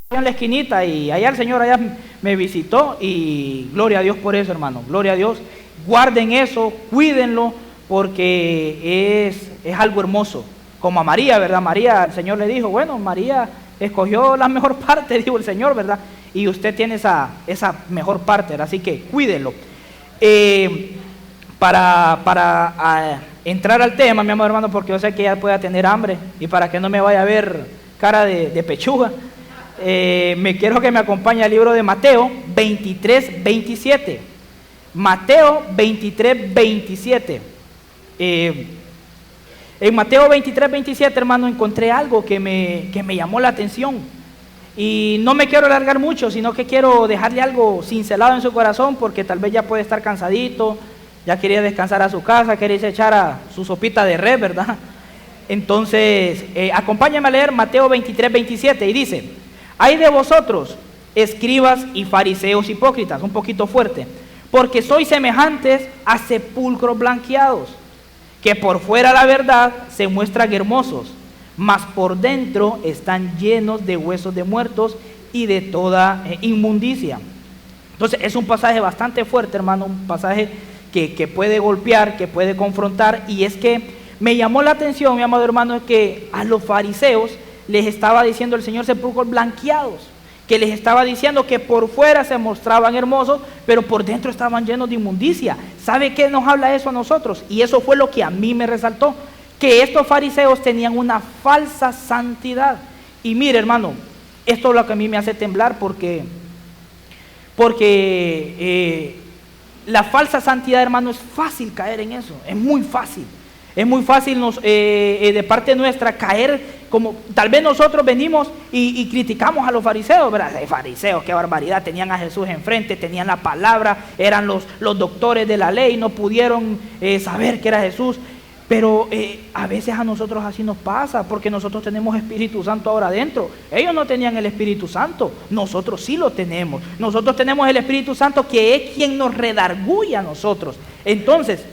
en la esquinita y allá el Señor allá me visitó y gloria a Dios por eso, hermano, gloria a Dios. Guarden eso, cuídenlo, porque es algo hermoso. Como a María, ¿verdad? María, el Señor le dijo, bueno, María escogió la mejor parte, dijo el Señor, ¿verdad? Y usted tiene esa mejor parte, ¿verdad? Así que cuídenlo. Para entrar al tema, mi amado hermano, porque yo sé que ella pueda tener hambre y para que no me vaya a ver cara de pechuga, me quiero que me acompañe al libro de Mateo 23, 27. Mateo 23, 27. En Mateo 23, 27, hermano, encontré algo que me llamó la atención. Y no me quiero alargar mucho, sino que quiero dejarle algo cincelado en su corazón, porque tal vez ya puede estar cansadito, ya quería descansar a su casa, quería irse a echar a su sopita de res, ¿verdad? Entonces, acompáñame a leer Mateo 23, 27, y dice: hay de vosotros, escribas y fariseos hipócritas, un poquito fuerte, porque sois semejantes a sepulcros blanqueados, que por fuera la verdad se muestran hermosos, mas por dentro están llenos de huesos de muertos y de toda inmundicia. Entonces es un pasaje bastante fuerte, hermano, un pasaje que puede golpear, que puede confrontar, y es que me llamó la atención, mi amado hermano, que a los fariseos les estaba diciendo el Señor sepulcros blanqueados, que les estaba diciendo que por fuera se mostraban hermosos, pero por dentro estaban llenos de inmundicia. ¿Sabe qué nos habla eso a nosotros? Y eso fue lo que a mí me resaltó, que estos fariseos tenían una falsa santidad. Y mire, hermano, esto es lo que a mí me hace temblar, porque la falsa santidad, hermano, es fácil caer en eso, es muy fácil. Es muy fácil de parte nuestra caer, como tal vez nosotros venimos y criticamos a los fariseos, ¿verdad? Fariseos, qué barbaridad, tenían a Jesús enfrente, tenían la palabra, eran los doctores de la ley, no pudieron saber que era Jesús. Pero a veces a nosotros así nos pasa, porque nosotros tenemos Espíritu Santo ahora adentro. Ellos no tenían el Espíritu Santo, nosotros sí lo tenemos. Nosotros tenemos el Espíritu Santo, que es quien nos redarguye a nosotros. Entonces,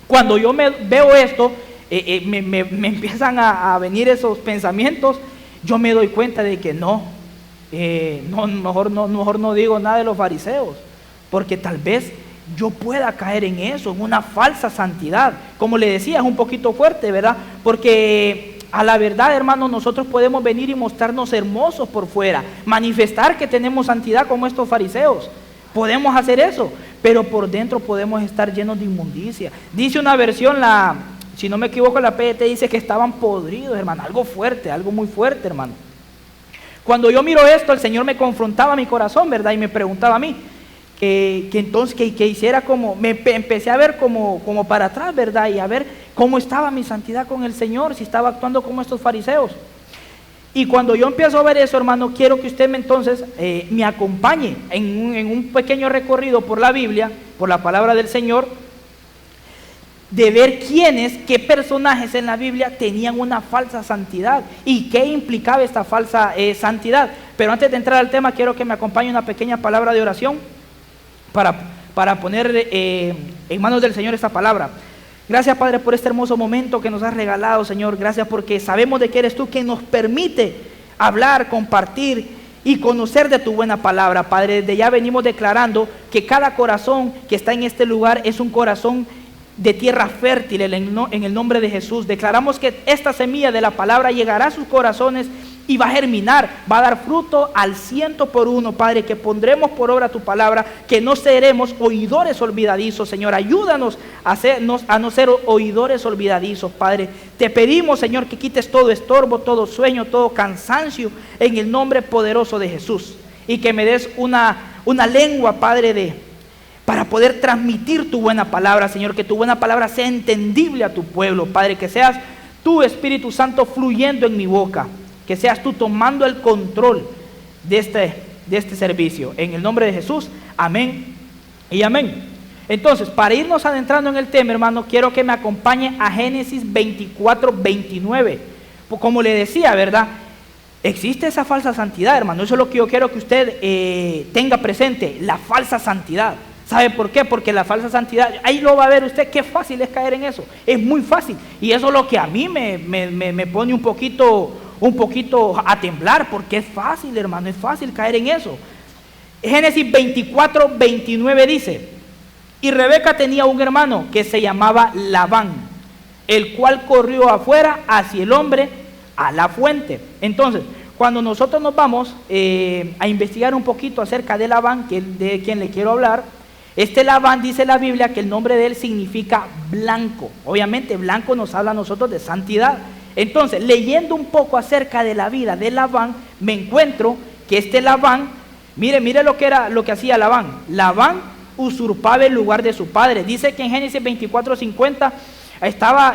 cuando yo veo esto, me empiezan a venir esos pensamientos, yo me doy cuenta de que mejor no digo nada de los fariseos, porque tal vez yo pueda caer en eso, en una falsa santidad. Como le decía, es un poquito fuerte, ¿verdad? Porque a la verdad, hermano, nosotros podemos venir y mostrarnos hermosos por fuera, manifestar que tenemos santidad como estos fariseos. Podemos hacer eso, pero por dentro podemos estar llenos de inmundicia. Dice una versión, si no me equivoco, la PDT dice que estaban podridos, hermano. Algo fuerte, algo muy fuerte, hermano. Cuando yo miro esto, el Señor me confrontaba mi corazón, ¿verdad? Y me preguntaba a mí, que hiciera como, empecé a ver como para atrás, ¿verdad? Y a ver cómo estaba mi santidad con el Señor, si estaba actuando como estos fariseos. Y cuando yo empiezo a ver eso, hermano, quiero que usted me acompañe en un pequeño recorrido por la Biblia, por la palabra del Señor, de ver qué personajes en la Biblia tenían una falsa santidad y qué implicaba esta falsa santidad. Pero antes de entrar al tema, quiero que me acompañe una pequeña palabra de oración para poner en manos del Señor esta palabra. Gracias, Padre, por este hermoso momento que nos has regalado, Señor. Gracias porque sabemos de que eres tú quien nos permite hablar, compartir y conocer de tu buena palabra, Padre. Desde ya venimos declarando que cada corazón que está en este lugar es un corazón de tierra fértil en el nombre de Jesús. Declaramos que esta semilla de la palabra llegará a sus corazones y va a germinar, va a dar fruto al 100%, Padre, que pondremos por obra tu palabra, que no seremos oidores olvidadizos, Señor. Ayúdanos a no ser oidores olvidadizos, Padre. Te pedimos, Señor, que quites todo estorbo, todo sueño, todo cansancio, en el nombre poderoso de Jesús. Y que me des una lengua, Padre, para poder transmitir tu buena palabra, Señor. Que tu buena palabra sea entendible a tu pueblo, Padre. Que seas tu Espíritu Santo fluyendo en mi boca. Que seas tú tomando el control de este servicio. En el nombre de Jesús, amén y amén. Entonces, para irnos adentrando en el tema, hermano, quiero que me acompañe a Génesis 24, 29. Pues como le decía, ¿verdad? Existe esa falsa santidad, hermano. Eso es lo que yo quiero que usted tenga presente, la falsa santidad. ¿Sabe por qué? Porque la falsa santidad, ahí lo va a ver usted, qué fácil es caer en eso. Es muy fácil. Y eso es lo que a mí me pone un poquito un poquito a temblar, porque es fácil, hermano, es fácil caer en eso. Génesis 24, 29 dice: y Rebeca tenía un hermano que se llamaba Labán, el cual corrió afuera hacia el hombre a la fuente. Entonces, cuando nosotros nos vamos a investigar un poquito acerca de Labán, de quien le quiero hablar, este Labán, dice la Biblia que el nombre de él significa blanco. Obviamente blanco nos habla a nosotros de santidad. Entonces, leyendo un poco acerca de la vida de Labán, me encuentro que este Labán, mire lo que hacía Labán. Labán usurpaba el lugar de su padre. Dice que en Génesis 24:50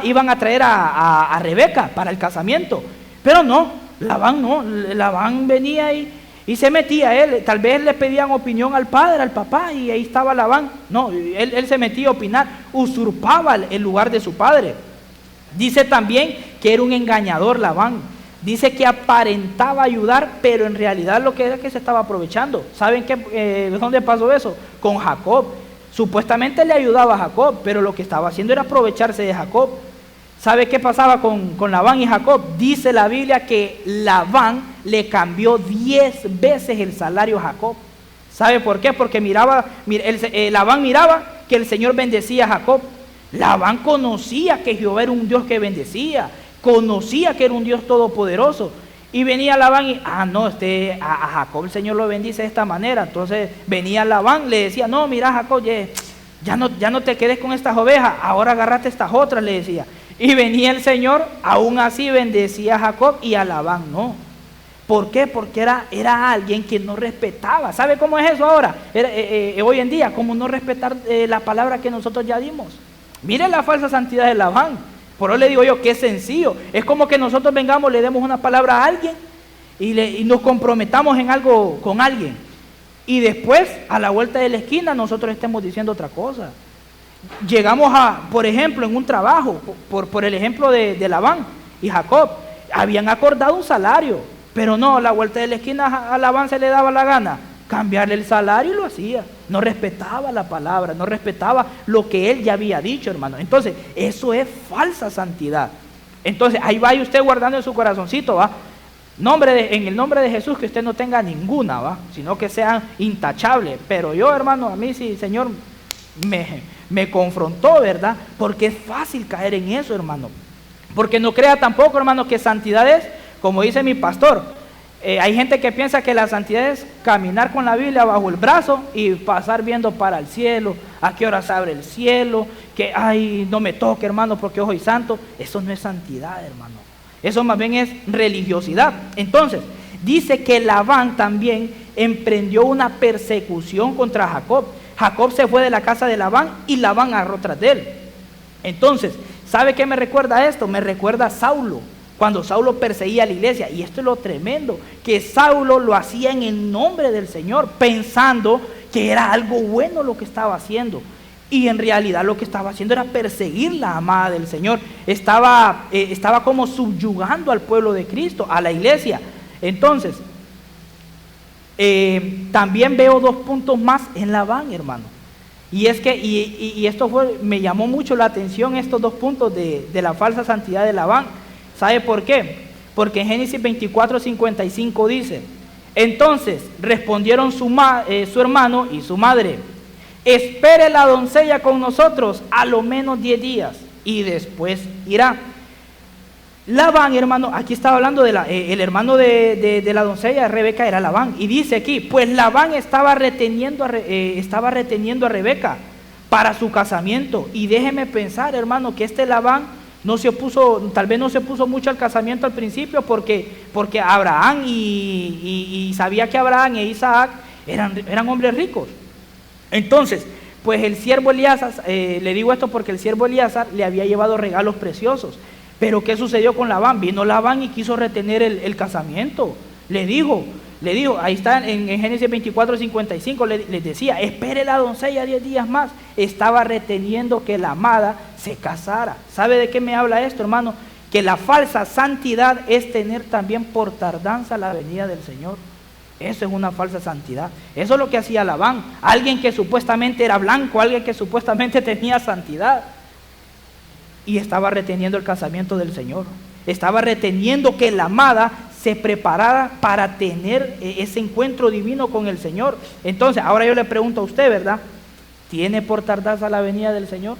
iban a traer a Rebeca para el casamiento, pero no, Labán venía y se metía él. Tal vez le pedían opinión al padre, al papá, y ahí estaba Labán. No, él se metía a opinar, usurpaba el lugar de su padre. Dice también que era un engañador Labán. Dice que aparentaba ayudar, pero en realidad lo que era que se estaba aprovechando. ¿Saben dónde pasó eso? Con Jacob. Supuestamente le ayudaba a Jacob, pero lo que estaba haciendo era aprovecharse de Jacob. ¿Sabe qué pasaba con Labán y Jacob? Dice la Biblia que Labán le cambió 10 veces el salario a Jacob. ¿Sabe por qué? Porque Labán miraba que el Señor bendecía a Jacob. Labán conocía que Jehová era un Dios que bendecía, conocía que era un Dios todopoderoso. Y venía Labán y, a Jacob el Señor lo bendice de esta manera. Entonces venía Labán, le decía: no, mira Jacob, ya no te quedes con estas ovejas, ahora agárrate estas otras, le decía. Y venía el Señor, aún así bendecía a Jacob y a Labán no. ¿Por qué? Porque era alguien que no respetaba. ¿Sabe cómo es eso ahora? Hoy en día, ¿cómo no respetar la palabra que nosotros ya dimos? Miren la falsa santidad de Labán. Por eso le digo yo que es sencillo. Es como que nosotros vengamos, le demos una palabra a alguien y nos comprometamos en algo con alguien. Y después, a la vuelta de la esquina, nosotros estemos diciendo otra cosa. Llegamos por ejemplo, en un trabajo, por el ejemplo de Labán y Jacob, habían acordado un salario, pero no, a la vuelta de la esquina a Labán se le daba la gana cambiarle el salario y lo hacía. No respetaba la palabra, no respetaba lo que él ya había dicho, hermano. Entonces, eso es falsa santidad. Entonces, ahí vaya usted guardando en su corazoncito, ¿va? En el nombre de Jesús, que usted no tenga ninguna, ¿va? Sino que sea intachable. Pero yo, hermano, a mí sí, Señor, me confrontó, ¿verdad? Porque es fácil caer en eso, hermano. Porque no crea tampoco, hermano, que santidad es, como dice mi pastor, hay gente que piensa que la santidad es caminar con la Biblia bajo el brazo y pasar viendo para el cielo, a qué hora se abre el cielo, que ay, no me toque, hermano, porque yo soy santo. Eso no es santidad, hermano. Eso más bien es religiosidad. Entonces, dice que Labán también emprendió una persecución contra Jacob. Jacob se fue de la casa de Labán y Labán agarró tras de él. Entonces, ¿sabe qué me recuerda esto? Me recuerda a Saulo, cuando Saulo perseguía a la iglesia. Y esto es lo tremendo, que Saulo lo hacía en el nombre del Señor, pensando que era algo bueno lo que estaba haciendo. Y en realidad lo que estaba haciendo era perseguir la amada del Señor. Estaba como subyugando al pueblo de Cristo, a la iglesia. Entonces, también veo 2 puntos más en Labán, hermano. Y es que, y esto me llamó mucho la atención, estos 2 puntos de la falsa santidad de Labán. ¿Sabe por qué? Porque en Génesis 24:55 dice: entonces respondieron su hermano y su madre: espere la doncella con nosotros a lo menos 10 días y después irá. Labán, hermano, aquí estaba hablando el hermano de la doncella, Rebeca, era Labán. Y dice aquí, pues Labán estaba reteniendo a Rebeca para su casamiento. Y déjeme pensar, hermano, que este Labán tal vez no se opuso mucho al casamiento al principio, porque Abraham y sabía que Abraham e Isaac eran hombres ricos. Entonces, pues el siervo Elíasar, le digo esto porque el siervo Elíasar le había llevado regalos preciosos. Pero ¿qué sucedió con Labán? Vino Labán y quiso retener el casamiento. Le dijo, ahí está en Génesis 24:55, les decía: espere la doncella 10 días más. Estaba reteniendo que la amada se casara. ¿Sabe de qué me habla esto, hermano? Que la falsa santidad es tener también por tardanza la venida del Señor. Eso es una falsa santidad. Eso es lo que hacía Labán. Alguien que supuestamente era blanco, alguien que supuestamente tenía santidad, y estaba reteniendo el casamiento del Señor. Estaba reteniendo que la amada se preparara para tener ese encuentro divino con el Señor. Entonces, ahora yo le pregunto a usted, ¿verdad? ¿Tiene por tardanza la venida del Señor?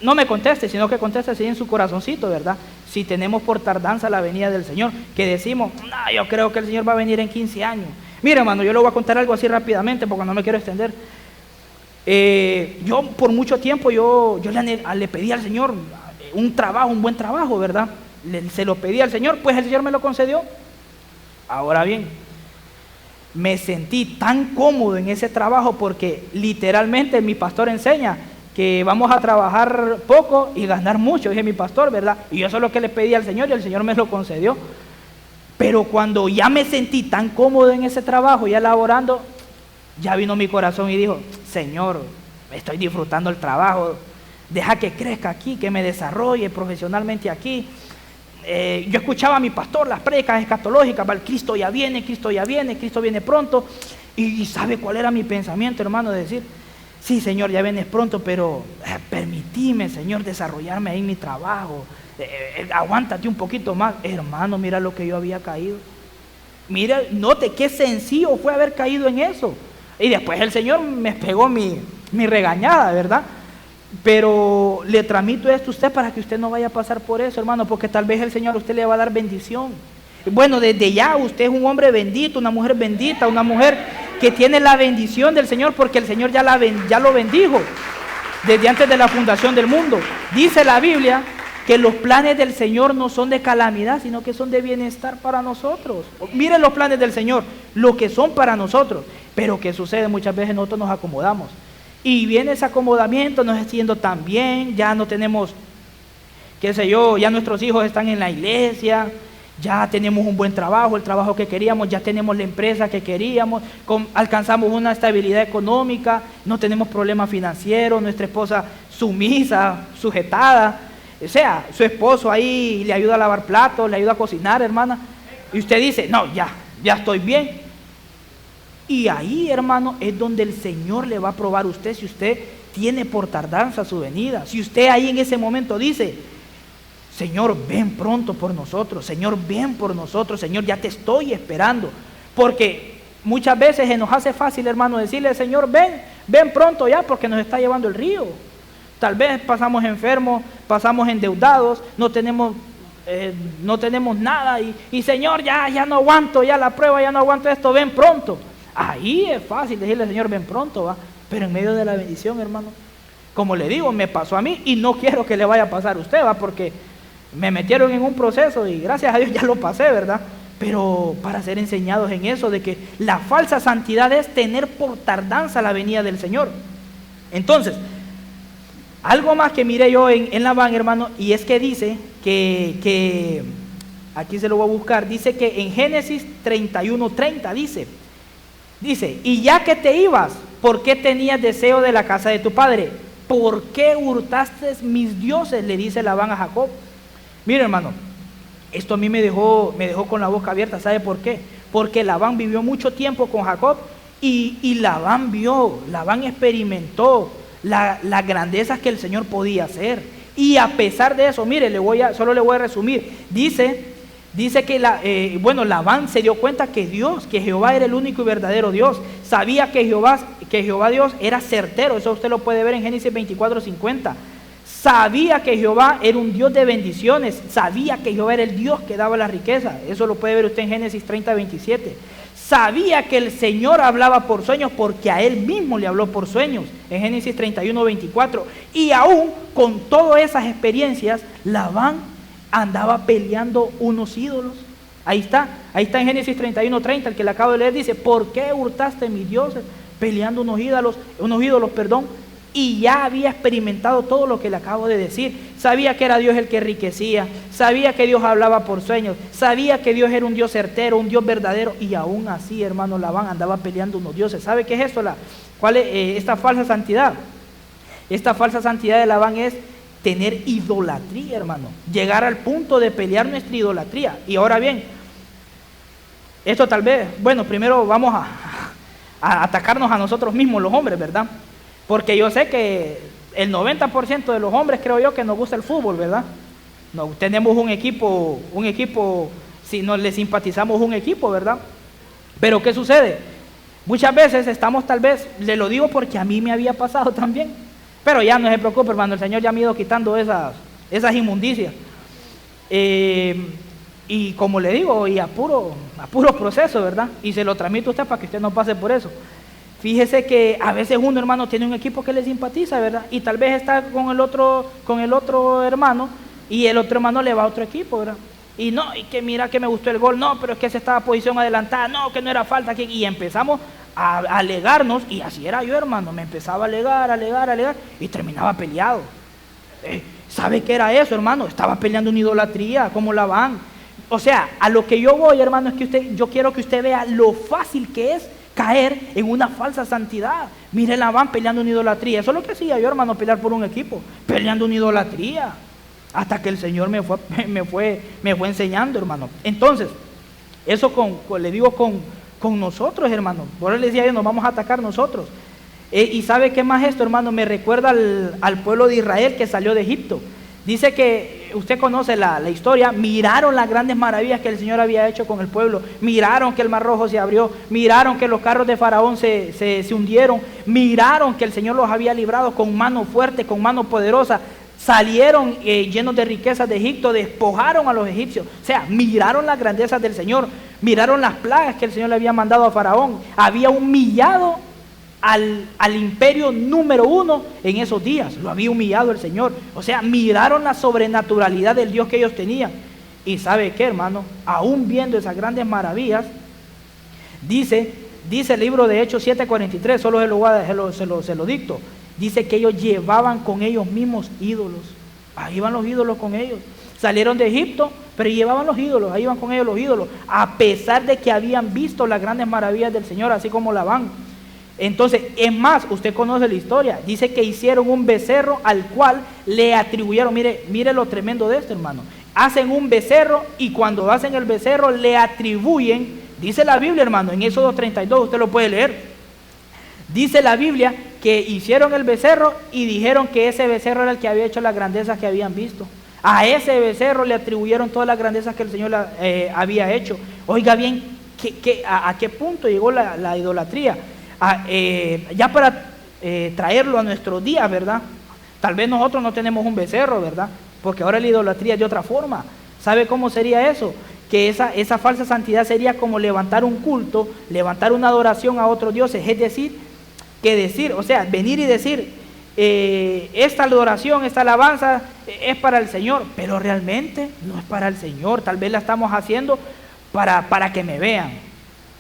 No me conteste, sino que conteste así en su corazoncito, ¿verdad? Si tenemos por tardanza la venida del Señor, que decimos, no, yo creo que el Señor va a venir en 15 años. Mire, hermano, yo le voy a contar algo así rápidamente porque no me quiero extender. Yo por mucho tiempo yo le pedí al Señor un trabajo, un buen trabajo, ¿verdad? Se lo pedí al Señor, pues el Señor me lo concedió. Ahora bien, me sentí tan cómodo en ese trabajo porque literalmente mi pastor enseña que vamos a trabajar poco y ganar mucho, dije mi pastor, ¿verdad? Y yo eso es lo que le pedí al Señor y el Señor me lo concedió. Pero cuando ya me sentí tan cómodo en ese trabajo, ya laborando, ya vino mi corazón y dijo, Señor, estoy disfrutando el trabajo, deja que crezca aquí, que me desarrolle profesionalmente aquí. Yo escuchaba a mi pastor las prédicas escatológicas, Cristo ya viene, Cristo ya viene, Cristo viene pronto. Y ¿sabe cuál era mi pensamiento, hermano? De decir, sí, Señor, ya vienes pronto, pero permitime, Señor, desarrollarme ahí en mi trabajo. Aguántate un poquito más. Hermano, mira lo que yo había caído. Mira, note qué sencillo fue haber caído en eso. Y después el Señor me pegó mi regañada, ¿verdad? Pero le transmito esto a usted para que usted no vaya a pasar por eso, hermano, porque tal vez el Señor a usted le va a dar bendición. Bueno, desde ya usted es un hombre bendito, una mujer bendita, una mujer que tiene la bendición del Señor, porque el Señor ya lo bendijo desde antes de la fundación del mundo. Dice la Biblia que los planes del Señor no son de calamidad, sino que son de bienestar para nosotros. Miren los planes del Señor, lo que son para nosotros. Pero ¿qué sucede? Muchas veces nosotros nos acomodamos. Y viene ese acomodamiento, nos está yendo tan bien, ya no tenemos, qué sé yo, ya nuestros hijos están en la iglesia, ya tenemos un buen trabajo, el trabajo que queríamos, ya tenemos la empresa que queríamos, alcanzamos una estabilidad económica, no tenemos problemas financieros, nuestra esposa sumisa, sujetada, o sea, su esposo ahí le ayuda a lavar platos, le ayuda a cocinar, hermana, y usted dice, no, ya estoy bien. Y ahí, hermano, es donde el Señor le va a probar a usted si usted tiene por tardanza su venida. Si usted ahí en ese momento dice, Señor, ven pronto por nosotros, Señor, ven por nosotros, Señor, ya te estoy esperando. Porque muchas veces se nos hace fácil, hermano, decirle, Señor, ven pronto ya porque nos está llevando el río. Tal vez pasamos enfermos, pasamos endeudados, no tenemos nada y Señor, ya no aguanto, ya la prueba, ya no aguanto esto, ven pronto. Ahí es fácil decirle, Señor, ven pronto, va. Pero en medio de la bendición, hermano, como le digo, me pasó a mí y no quiero que le vaya a pasar a usted, va, porque me metieron en un proceso y gracias a Dios ya lo pasé, ¿verdad? Pero para ser enseñados en eso, de que la falsa santidad es tener por tardanza la venida del Señor. Entonces, algo más que miré yo en Labán, hermano, y es que dice que aquí se lo voy a buscar, dice que en Génesis 31:30 dice, y ya que te ibas, ¿por qué tenías deseo de la casa de tu padre? ¿Por qué hurtaste mis dioses? Le dice Labán a Jacob. Mire, hermano, esto a mí me dejó con la boca abierta. ¿Sabe por qué? Porque Labán vivió mucho tiempo con Jacob y Labán experimentó las grandezas que el Señor podía hacer. Y a pesar de eso, mire, solo le voy a resumir. Dice que Labán se dio cuenta que Jehová era el único y verdadero Dios. Sabía que Jehová Dios era certero. Eso usted lo puede ver en Génesis 24:50. Sabía que Jehová era un Dios de bendiciones. Sabía que Jehová era el Dios que daba la riqueza. Eso lo puede ver usted en Génesis 30:27. Sabía que el Señor hablaba por sueños porque a él mismo le habló por sueños. En Génesis 31:24. Y aún con todas esas experiencias, Labán andaba peleando unos ídolos. Ahí está en Génesis 31:30, el que le acabo de leer, dice, ¿por qué hurtaste mis dioses? Peleando unos ídolos, y ya había experimentado todo lo que le acabo de decir. Sabía que era Dios el que enriquecía, sabía que Dios hablaba por sueños, sabía que Dios era un Dios certero, un Dios verdadero, y aún así, hermano, Labán andaba peleando unos dioses. ¿Sabe qué es eso? ¿Cuál es esta falsa santidad? Esta falsa santidad de Labán es tener idolatría, hermano. Llegar al punto de pelear nuestra idolatría. Y ahora bien, esto tal vez, primero vamos a atacarnos a nosotros mismos, los hombres, ¿verdad? Porque yo sé que el 90% de los hombres, creo yo, que nos gusta el fútbol, ¿verdad? No, tenemos un equipo, si no le simpatizamos un equipo, ¿verdad? Pero ¿qué sucede? Muchas veces estamos tal vez, le lo digo porque a mí me había pasado también, pero ya no se preocupe, hermano, el Señor ya me ha ido quitando esas inmundicias. Y como le digo, y a puro proceso, ¿verdad? Y se lo transmito a usted para que usted no pase por eso. Fíjese que a veces uno, hermano, tiene un equipo que le simpatiza, ¿verdad? Y tal vez está con el otro hermano, y el otro hermano le va a otro equipo, ¿verdad? Y no, y que mira que me gustó el gol, no, pero es que ese estaba en posición adelantada, no, que no era falta, y empezamos a alegarnos, y así era yo, hermano, me empezaba a alegar, y terminaba peleado. ¿Sabe qué era eso, hermano? Estaba peleando una idolatría, como Labán. O sea, a lo que yo voy, hermano, es que yo quiero que usted vea lo fácil que es caer en una falsa santidad. Mire, Labán peleando una idolatría. Eso es lo que hacía yo, hermano, pelear por un equipo, peleando una idolatría, hasta que el Señor me fue enseñando, hermano. Entonces, eso le digo con nosotros, hermano. Por eso le decía yo, nos vamos a atacar nosotros. Y ¿sabe qué más esto, hermano? Me recuerda al pueblo de Israel que salió de Egipto. Dice que, usted conoce la historia, miraron las grandes maravillas que el Señor había hecho con el pueblo, miraron que el Mar Rojo se abrió, miraron que los carros de Faraón se hundieron, miraron que el Señor los había librado con mano fuerte, con mano poderosa, salieron llenos de riquezas de Egipto, despojaron a los egipcios. O sea, miraron las grandezas del Señor, miraron las plagas que el Señor le había mandado a Faraón, había humillado al imperio número 1 en esos días, lo había humillado el Señor. O sea, miraron la sobrenaturalidad del Dios que ellos tenían. Y ¿sabe qué, hermano? Aún viendo esas grandes maravillas, dice el libro de Hechos 7:43, solo se lo dicto. Dice que ellos llevaban con ellos mismos ídolos. Ahí iban los ídolos con ellos. Salieron de Egipto, pero llevaban los ídolos, ahí iban con ellos los ídolos, a pesar de que habían visto las grandes maravillas del Señor, así como Labán. Entonces, es más, usted conoce la historia, dice que hicieron un becerro al cual le atribuyeron, mire lo tremendo de esto, hermano. Hacen un becerro y cuando hacen el becerro le atribuyen, dice la Biblia, hermano, en Éxodo 32, usted lo puede leer. Dice la Biblia que hicieron el becerro y dijeron que ese becerro era el que había hecho las grandezas que habían visto. A ese becerro le atribuyeron todas las grandezas que el Señor había hecho. Oiga bien, ¿a qué punto llegó la idolatría? Ya para traerlo a nuestros días, ¿verdad? Tal vez nosotros no tenemos un becerro, ¿verdad? Porque ahora la idolatría es de otra forma. ¿Sabe cómo sería eso? Que esa falsa santidad sería como levantar un culto, levantar una adoración a otros dioses, es decir, venir y decir, esta adoración, esta alabanza es para el Señor, pero realmente no es para el Señor. Tal vez la estamos haciendo para que me vean.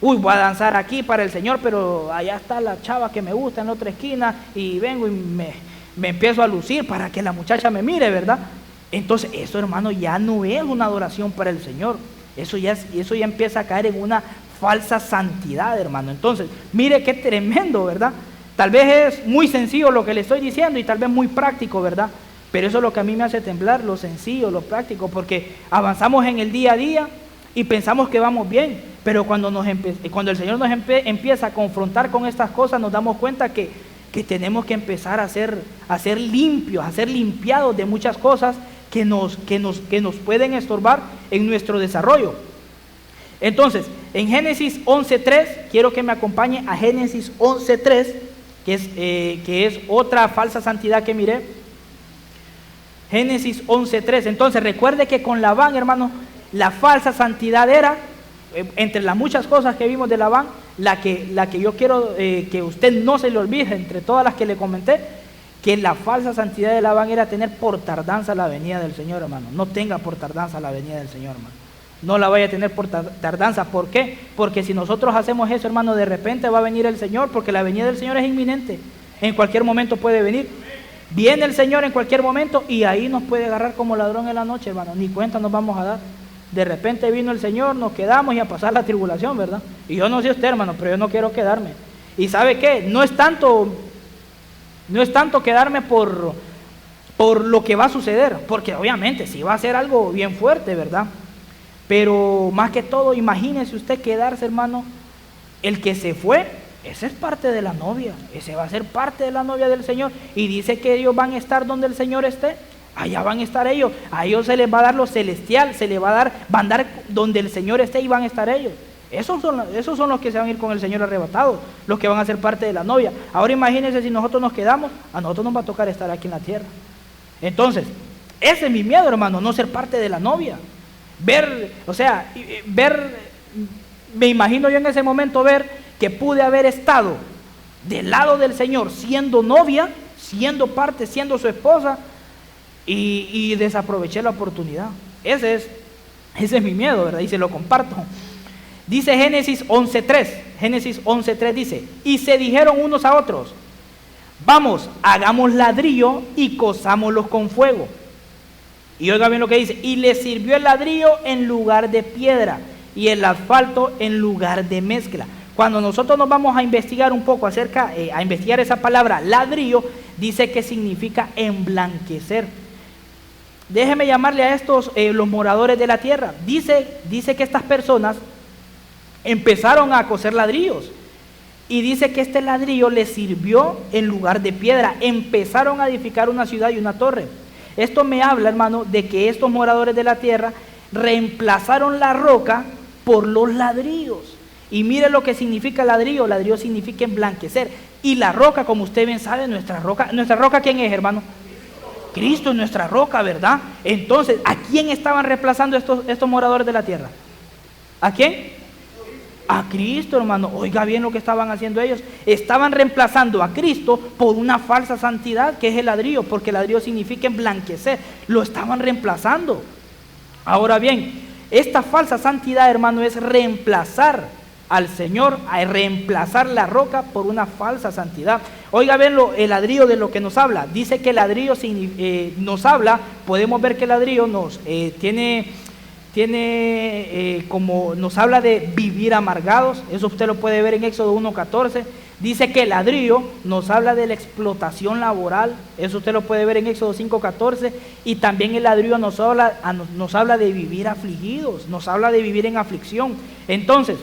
Uy, voy a danzar aquí para el Señor, pero allá está la chava que me gusta en la otra esquina y vengo y me empiezo a lucir para que la muchacha me mire, ¿verdad? Entonces eso, hermano, ya no es una adoración para el Señor. Eso ya empieza a caer en una falsa santidad, hermano. Entonces, mire qué tremendo, ¿verdad? Tal vez es muy sencillo lo que le estoy diciendo y tal vez muy práctico, ¿verdad? Pero eso es lo que a mí me hace temblar, lo sencillo, lo práctico, porque avanzamos en el día a día y pensamos que vamos bien, pero cuando el Señor nos empieza a confrontar con estas cosas, nos damos cuenta que tenemos que empezar a ser limpios, a ser limpiados de muchas cosas que nos pueden estorbar en nuestro desarrollo. Entonces, en Génesis 11:3, quiero que me acompañe a Génesis 11:3, que es otra falsa santidad que miré. Génesis 11:3. Entonces, recuerde que con Labán, hermano, la falsa santidad era, entre las muchas cosas que vimos de Labán, la que yo quiero que usted no se le olvide, entre todas las que le comenté, que la falsa santidad de Labán era tener por tardanza la venida del Señor, hermano. No tenga por tardanza la venida del Señor, hermano. No la vaya a tener por tardanza. ¿Por qué? Porque si nosotros hacemos eso, hermano, de repente va a venir el Señor, porque la venida del Señor es inminente. En cualquier momento puede venir. Viene el Señor en cualquier momento y ahí nos puede agarrar como ladrón en la noche, hermano. Ni cuenta nos vamos a dar. De repente vino el Señor, nos quedamos y a pasar la tribulación, ¿verdad? Y yo no sé usted, hermano, pero yo no quiero quedarme. ¿Y sabe qué? No es tanto quedarme por lo que va a suceder, porque obviamente sí va a ser algo bien fuerte, ¿verdad? Pero más que todo, imagínese usted quedarse, hermano, el que se fue, ese es parte de la novia, ese va a ser parte de la novia del Señor, y dice que ellos van a estar donde el Señor esté. Allá van a estar ellos, a ellos se les va a dar lo celestial, se les va a dar, van a andar donde el Señor esté y van a estar ellos. Esos son los que se van a ir con el Señor arrebatados, los que van a ser parte de la novia. Ahora imagínense si nosotros nos quedamos, a nosotros nos va a tocar estar aquí en la tierra. Entonces, ese es mi miedo, hermano, no ser parte de la novia. Me imagino yo en ese momento ver que pude haber estado del lado del Señor siendo novia, siendo parte, siendo su esposa, y desaproveché la oportunidad. Ese es mi miedo, ¿verdad? Y se lo comparto. Dice Génesis 11:3 dice, y se dijeron unos a otros, vamos, hagamos ladrillo y cozámoslos con fuego. Y oiga bien lo que dice, y les sirvió el ladrillo en lugar de piedra y el asfalto en lugar de mezcla. Cuando nosotros nos vamos a investigar un poco a investigar esa palabra ladrillo, dice que significa emblanquecer. Déjeme llamarle a estos los moradores de la tierra. Dice que estas personas empezaron a coser ladrillos. Y dice que este ladrillo les sirvió en lugar de piedra. Empezaron a edificar una ciudad y una torre. Esto me habla, hermano, de que estos moradores de la tierra reemplazaron la roca por los ladrillos. Y mire lo que significa ladrillo. Ladrillo significa emblanquecer. Y la roca, como usted bien sabe, nuestra roca, ¿quién es, hermano? Cristo es nuestra roca, ¿verdad? Entonces, ¿a quién estaban reemplazando estos moradores de la tierra? ¿A quién? A Cristo, hermano. Oiga bien lo que estaban haciendo ellos. Estaban reemplazando a Cristo por una falsa santidad, que es el ladrillo, porque el ladrillo significa emblanquecer. Lo estaban reemplazando. Ahora bien, esta falsa santidad, hermano, es reemplazar al Señor, a reemplazar la roca por una falsa santidad. Oiga bien el ladrillo de lo que nos habla. Dice que el ladrillo nos habla, podemos ver que el ladrillo nos como nos habla de vivir amargados. Eso usted lo puede ver en Éxodo 1:14. Dice que el ladrillo nos habla de la explotación laboral. Eso usted lo puede ver en Éxodo 5:14. Y también el ladrillo nos habla de vivir afligidos, nos habla de vivir en aflicción. Entonces,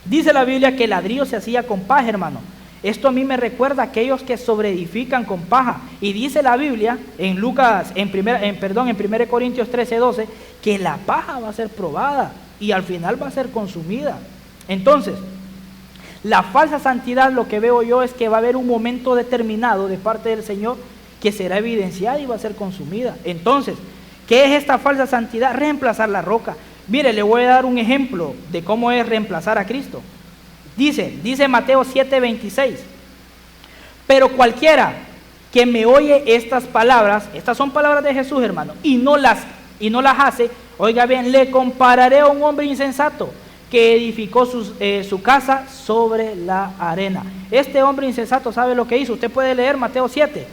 dice la Biblia que el ladrillo se hacía con paja, hermano. Esto a mí me recuerda a aquellos que sobreedifican con paja. Y dice la Biblia en 1 Corintios 13:12, que la paja va a ser probada y al final va a ser consumida. Entonces, la falsa santidad, lo que veo yo es que va a haber un momento determinado de parte del Señor que será evidenciada y va a ser consumida. Entonces, ¿qué es esta falsa santidad? Reemplazar la roca. Mire, le voy a dar un ejemplo de cómo es reemplazar a Cristo. Dice Mateo 7:26, pero cualquiera que me oye estas palabras, estas son palabras de Jesús, hermano, y no las hace, oiga bien, le compararé a un hombre insensato que edificó su casa sobre la arena. Este hombre insensato, ¿sabe lo que hizo? Usted puede leer Mateo 7,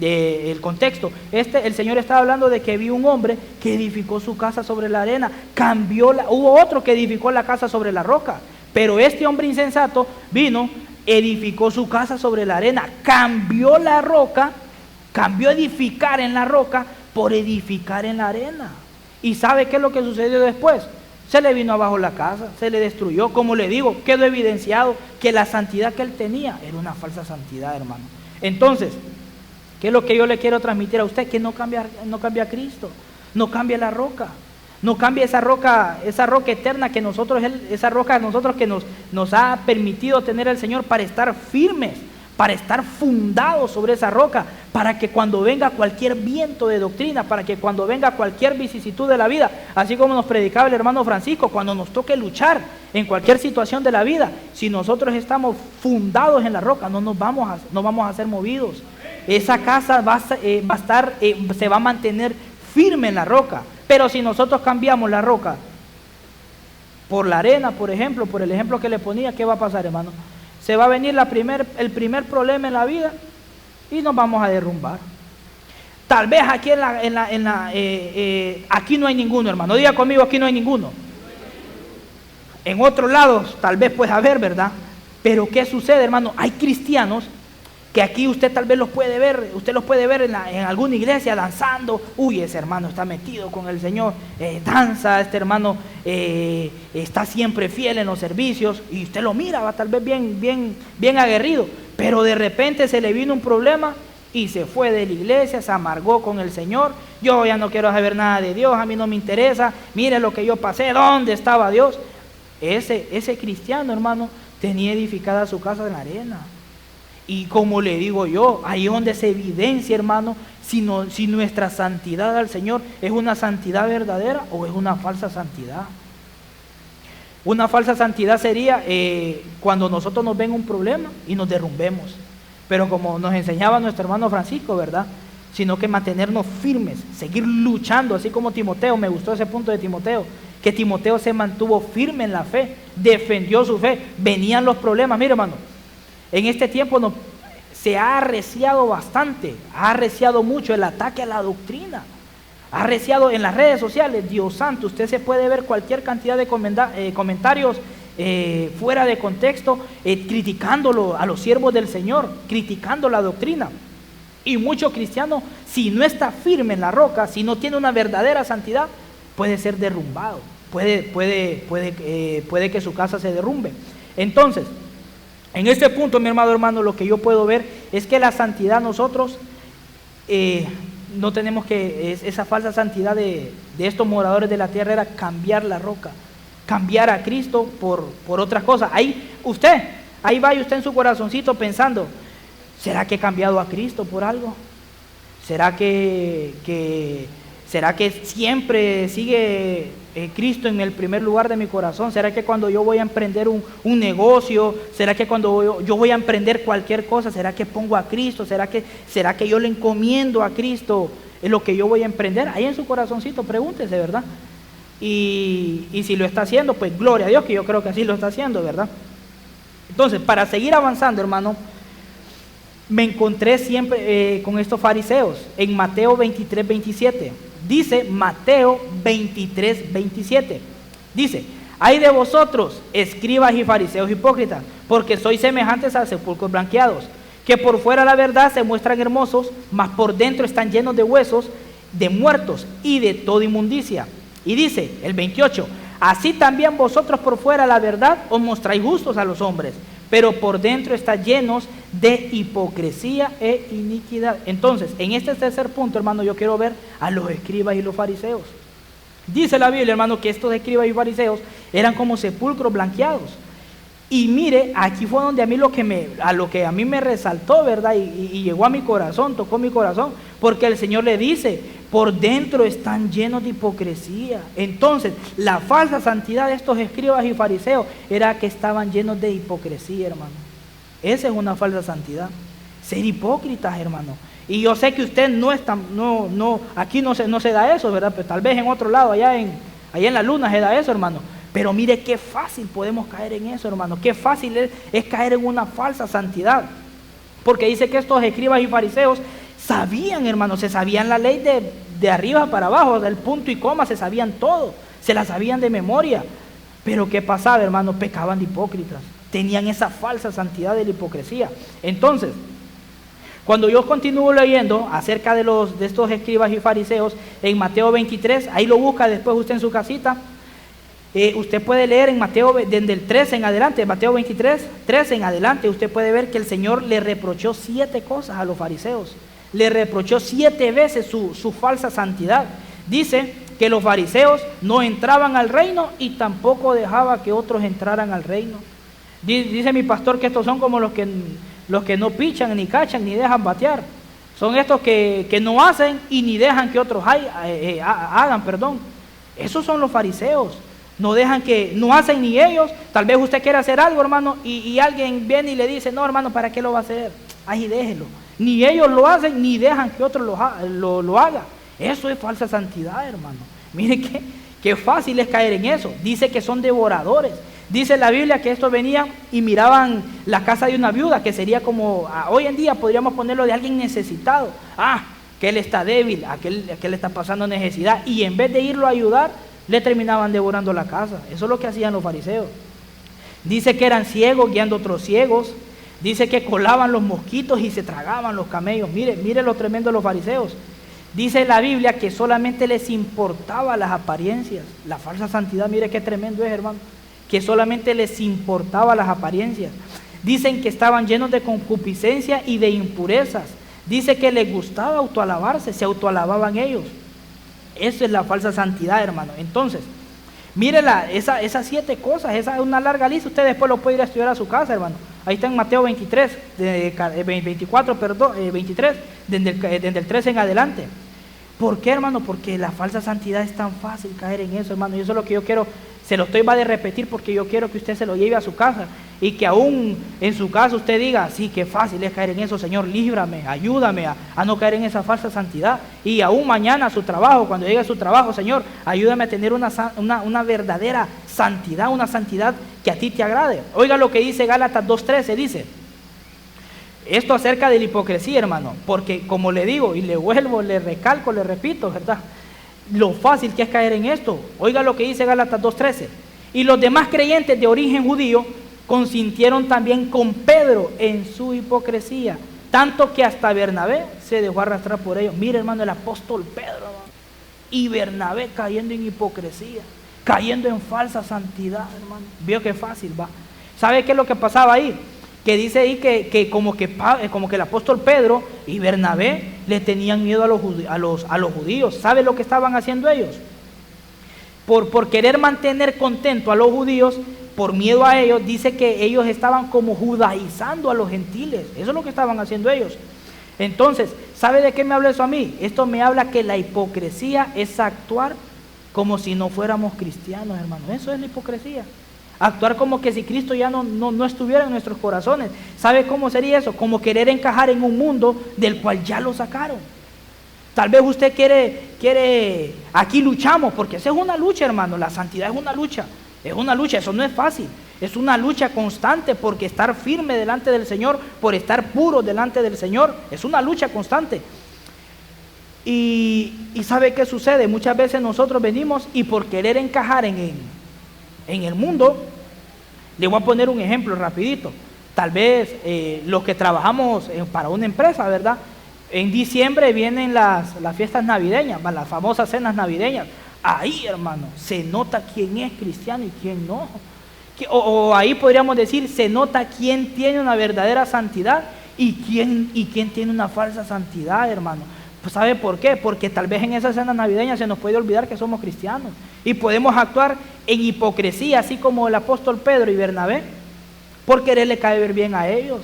el contexto. El Señor estaba hablando de que vio un hombre que edificó su casa sobre la arena, hubo otro que edificó la casa sobre la roca, pero este hombre insensato vino, edificó su casa sobre la arena, cambió la roca, cambió edificar en la roca por edificar en la arena. ¿Y sabe qué es lo que sucedió después? Se le vino abajo la casa, se le destruyó. Como le digo, quedó evidenciado que la santidad que él tenía era una falsa santidad, hermano. Entonces, ¿qué es lo que yo le quiero transmitir a usted? Que no cambia a Cristo, no cambia la roca, no cambia esa roca eterna que esa roca que nos ha permitido tener el Señor para estar firmes, para estar fundados sobre esa roca, para que cuando venga cualquier viento de doctrina, para que cuando venga cualquier vicisitud de la vida, así como nos predicaba el hermano Francisco, cuando nos toque luchar en cualquier situación de la vida, si nosotros estamos fundados en la roca, no vamos a ser movidos. Esa casa se va a mantener firme en la roca. Pero si nosotros cambiamos la roca por la arena, por ejemplo, por el ejemplo que le ponía, ¿qué va a pasar, hermano? Se va a venir el primer problema en la vida y nos vamos a derrumbar. Tal vez aquí aquí no hay ninguno, hermano. Diga conmigo, aquí no hay ninguno. En otros lados tal vez pueda haber, ¿verdad? Pero ¿qué sucede, hermano? Hay cristianos que aquí usted tal vez los puede ver en alguna iglesia danzando. Uy, ese hermano está metido con el Señor, danza, este hermano está siempre fiel en los servicios, y usted lo mira, va tal vez bien aguerrido, pero de repente se le vino un problema y se fue de la iglesia, se amargó con el Señor. Yo ya no quiero saber nada de Dios, a mí no me interesa, mire lo que yo pasé, ¿dónde estaba Dios? Ese cristiano, hermano, tenía edificada su casa en la arena. Y como le digo yo, ahí es donde se evidencia, hermano, si nuestra santidad al Señor es una santidad verdadera o es una falsa santidad. Una falsa santidad sería cuando nosotros nos ven un problema y nos derrumbemos. Pero como nos enseñaba nuestro hermano Francisco, ¿verdad? Sino que mantenernos firmes, seguir luchando, así como Timoteo. Me gustó ese punto de Timoteo, que Timoteo se mantuvo firme en la fe, defendió su fe. Venían los problemas. Mire, hermano, en este tiempo se ha arreciado bastante, ha arreciado mucho el ataque a la doctrina. Ha arreciado en las redes sociales, Dios santo, usted se puede ver cualquier cantidad de comentarios fuera de contexto, criticándolo a los siervos del Señor, criticando la doctrina. Y muchos cristianos, si no está firme en la roca, si no tiene una verdadera santidad, puede ser derrumbado, puede que su casa se derrumbe. Entonces, en este punto, mi hermano, lo que yo puedo ver es que la santidad nosotros no tenemos que, esa falsa santidad de estos moradores de la tierra era cambiar la roca, cambiar a Cristo por otras cosas. Ahí vaya usted en su corazoncito pensando, ¿será que he cambiado a Cristo por algo? ¿Será que siempre sigue Cristo en el primer lugar de mi corazón? ¿Será que cuando yo voy a emprender un negocio, será que cuando yo voy a emprender cualquier cosa, será que pongo a Cristo? ¿Será que yo le encomiendo a Cristo en lo que yo voy a emprender? Ahí en su corazoncito pregúntese, ¿verdad? Y si lo está haciendo, pues gloria a Dios, que yo creo que así lo está haciendo, ¿verdad? Entonces, para seguir avanzando, hermano, me encontré siempre con estos fariseos en Mateo 23, 27. Dice Mateo 23, 27. Dice: ay de vosotros, escribas y fariseos hipócritas, porque sois semejantes a sepulcros blanqueados, que por fuera la verdad se muestran hermosos, mas por dentro están llenos de huesos, de muertos y de toda inmundicia. Y dice el 28: así también vosotros por fuera la verdad os mostráis justos a los hombres, pero por dentro están llenos de hipocresía e iniquidad. Entonces, en este tercer punto, hermano, yo quiero ver a los escribas y los fariseos. Dice la Biblia, hermano, que estos escribas y fariseos eran como sepulcros blanqueados. Y mire, aquí fue donde a mí lo que a mí me resaltó, ¿verdad? Y llegó a mi corazón, tocó mi corazón, porque el Señor le dice: por dentro están llenos de hipocresía. Entonces, la falsa santidad de estos escribas y fariseos era que estaban llenos de hipocresía, hermano. Esa es una falsa santidad, ser hipócritas, hermano. Y yo sé que usted aquí no se da eso, ¿verdad? Pero tal vez en otro lado, allá en la luna se da eso, hermano. Pero mire qué fácil podemos caer en eso, hermano. Qué fácil es caer en una falsa santidad. Porque dice que estos escribas y fariseos sabían, hermano, se sabían la ley de arriba para abajo, del punto y coma, se sabían todo, se la sabían de memoria. Pero ¿qué pasaba, hermano? Pecaban de hipócritas, tenían esa falsa santidad de la hipocresía. Entonces, cuando yo continúo leyendo acerca de estos escribas y fariseos en Mateo 23, ahí lo busca después usted en su casita. Usted puede leer en Mateo, desde el 13 en adelante, Mateo 23, 13 en adelante, usted puede ver que el Señor le reprochó 7 cosas a los fariseos. Le reprochó 7 veces su falsa santidad. Dice que los fariseos no entraban al reino y tampoco dejaba que otros entraran al reino. Dice mi pastor que estos son como los que no pichan, ni cachan, ni dejan batear. Son estos que no hacen y ni dejan que otros hagan. Esos son los fariseos. No hacen ni ellos. Tal vez usted quiera hacer algo, hermano, y alguien viene y le dice: no, hermano, ¿para qué lo va a hacer? Ahí déjelo. Ni ellos lo hacen, ni dejan que otros lo haga. Eso es falsa santidad, hermano. Mire qué fácil es caer en eso. Dice que son devoradores. Dice la Biblia que estos venían y miraban la casa de una viuda, que sería como, hoy en día podríamos ponerlo de alguien necesitado. Que él está débil, aquel está pasando necesidad, y en vez de irlo a ayudar, le terminaban devorando la casa. Eso es lo que hacían los fariseos. Dice que eran ciegos guiando a otros ciegos. Dice que colaban los mosquitos y se tragaban los camellos. Mire lo tremendo de los fariseos. Dice la Biblia que solamente les importaba las apariencias. La falsa santidad, mire qué tremendo es, hermano. Que solamente les importaba las apariencias. Dicen que estaban llenos de concupiscencia y de impurezas. Dice que les gustaba autoalabarse, se autoalababan ellos. Eso es la falsa santidad, hermano. Entonces, mire esas 7 cosas, esa es una larga lista. Usted después lo puede ir a estudiar a su casa, hermano. Ahí está en Mateo 23, 23, desde el 13 en adelante. ¿Por qué, hermano? Porque la falsa santidad es tan fácil caer en eso, hermano. Y eso es lo que yo quiero, se lo estoy va de repetir porque yo quiero que usted se lo lleve a su casa y que aún en su casa usted diga, sí, qué fácil es caer en eso, Señor, líbrame, ayúdame a no caer en esa falsa santidad. Y aún mañana a su trabajo, cuando llegue a su trabajo, Señor, ayúdame a tener una verdadera santidad, una santidad que a ti te agrade. Oiga lo que dice Gálatas 2:13, dice, esto acerca de la hipocresía, hermano, porque como le digo, y le vuelvo, le recalco, le repito, ¿verdad? Lo fácil que es caer en esto. Oiga lo que dice Gálatas 2:13. Y los demás creyentes de origen judío consintieron también con Pedro en su hipocresía, tanto que hasta Bernabé se dejó arrastrar por ellos. Mire, hermano, el apóstol Pedro, hermano, y Bernabé cayendo en hipocresía, cayendo en falsa santidad, hermano. Vio que fácil va. ¿Sabe qué es lo que pasaba ahí? Que dice ahí que como que el apóstol Pedro y Bernabé le tenían miedo a los judíos. ¿Sabe lo que estaban haciendo ellos? Por querer mantener contento a los judíos, por miedo a ellos, dice que ellos estaban como judaizando a los gentiles. Eso es lo que estaban haciendo ellos. Entonces, ¿sabe de qué me habla eso a mí? Esto me habla que la hipocresía es actuar como si no fuéramos cristianos, hermano. Eso es la hipocresía. Actuar como que si Cristo ya no estuviera en nuestros corazones. ¿Sabe cómo sería eso? Como querer encajar en un mundo del cual ya lo sacaron. Tal vez usted quiere, aquí luchamos, porque esa es una lucha, hermano. La santidad es una lucha, eso no es fácil. Es una lucha constante porque estar firme delante del Señor, por estar puro delante del Señor, es una lucha constante. Y ¿sabe qué sucede? Muchas veces nosotros venimos y por querer encajar en el mundo, le voy a poner un ejemplo rapidito. Tal vez los que trabajamos para una empresa, ¿verdad? En diciembre vienen las fiestas navideñas, las famosas cenas navideñas. Ahí, hermano, se nota quién es cristiano y quién no. O ahí podríamos decir, se nota quién tiene una verdadera santidad y quién tiene una falsa santidad, hermano. Pues ¿sabe por qué? Porque tal vez en esa cena navideña se nos puede olvidar que somos cristianos y podemos actuar en hipocresía, así como el apóstol Pedro y Bernabé, por quererle caer bien a ellos,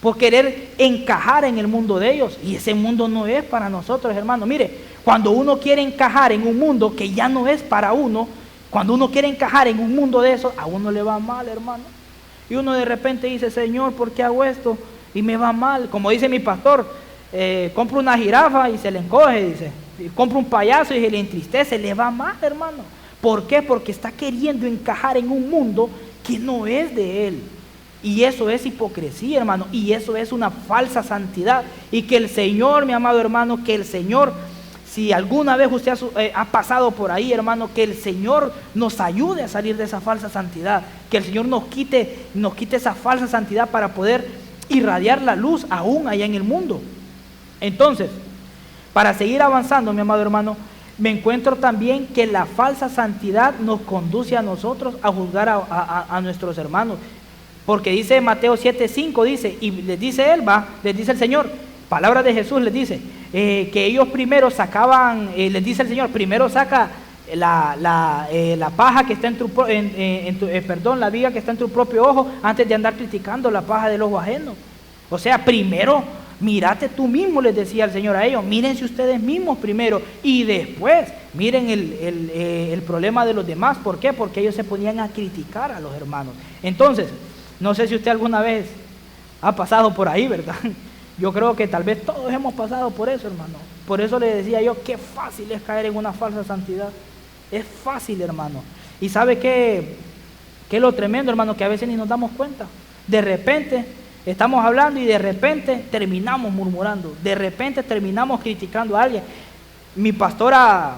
por querer encajar en el mundo de ellos. Y ese mundo no es para nosotros, hermano. Mire, cuando uno quiere encajar en un mundo que ya no es para uno, cuando uno quiere encajar en un mundo de eso, a uno le va mal, hermano. Y uno de repente dice, Señor, ¿por qué hago esto? Y me va mal. Como dice mi pastor, compra una jirafa y se le encoge, dice. Compra un payaso y se le entristece, le va mal, hermano. ¿Por qué? Porque está queriendo encajar en un mundo que no es de él. Y eso es hipocresía, hermano, y eso es una falsa santidad. Y que el Señor, mi amado hermano, que el Señor, si alguna vez usted ha pasado por ahí, hermano, que el Señor nos ayude a salir de esa falsa santidad. Que el Señor nos quite esa falsa santidad para poder irradiar la luz aún allá en el mundo. Entonces, para seguir avanzando, mi amado hermano, me encuentro también que la falsa santidad nos conduce a nosotros a juzgar a nuestros hermanos. Porque dice Mateo 7:5, dice, y les dice el Señor, palabras de Jesús les dice, que ellos primero sacaban, les dice el Señor, primero saca la paja que está la viga que está en tu propio ojo, antes de andar criticando la paja del ojo ajeno. O sea, primero, mírate tú mismo, les decía el Señor a ellos, mírense ustedes mismos primero, y después, miren el problema de los demás. ¿Por qué? Porque ellos se ponían a criticar a los hermanos. Entonces, no sé si usted alguna vez ha pasado por ahí, ¿verdad? Yo creo que tal vez todos hemos pasado por eso, hermano. Por eso le decía yo, qué fácil es caer en una falsa santidad. Es fácil, hermano. Y ¿sabe qué es lo tremendo, hermano? Que a veces ni nos damos cuenta. De repente estamos hablando y de repente terminamos murmurando. De repente terminamos criticando a alguien. Mi pastora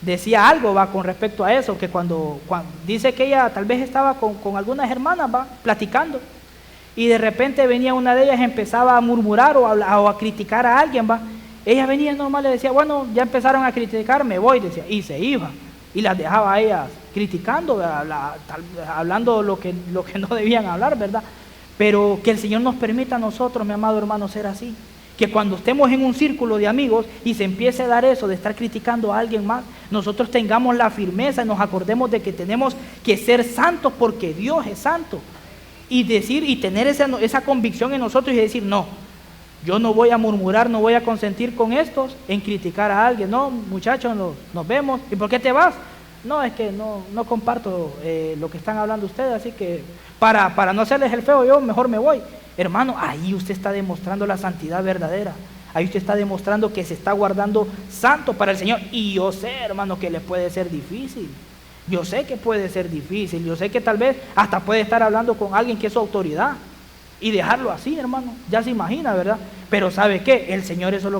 decía algo con respecto a eso, que cuando dice que ella tal vez estaba con algunas hermanas platicando y de repente venía una de ellas, empezaba a murmurar o a criticar a alguien, ella venía normal, le decía, bueno, ya empezaron a criticar, me voy, decía, y se iba y las dejaba a ellas criticando, hablando lo que no debían hablar, ¿verdad? Pero que el Señor nos permita a nosotros, mi amado hermano, ser así. que cuando estemos en un círculo de amigos y se empiece a dar eso de estar criticando a alguien más, nosotros tengamos la firmeza y nos acordemos de que tenemos que ser santos porque Dios es santo. Y decir y tener esa convicción en nosotros y decir, no, yo no voy a murmurar, no voy a consentir con estos en criticar a alguien. No, muchachos, nos vemos. ¿Y por qué te vas? No, es que no comparto lo que están hablando ustedes, así que para no hacerles el feo yo mejor me voy. Hermano, ahí usted está demostrando la santidad verdadera. Ahí usted está demostrando que se está guardando santo para el Señor. Y yo sé, hermano, que le puede ser difícil. Yo sé que puede ser difícil. Yo sé que tal vez hasta puede estar hablando con alguien que es su autoridad y dejarlo así, hermano. Ya se imagina, ¿verdad? Pero ¿sabe qué? El Señor eso es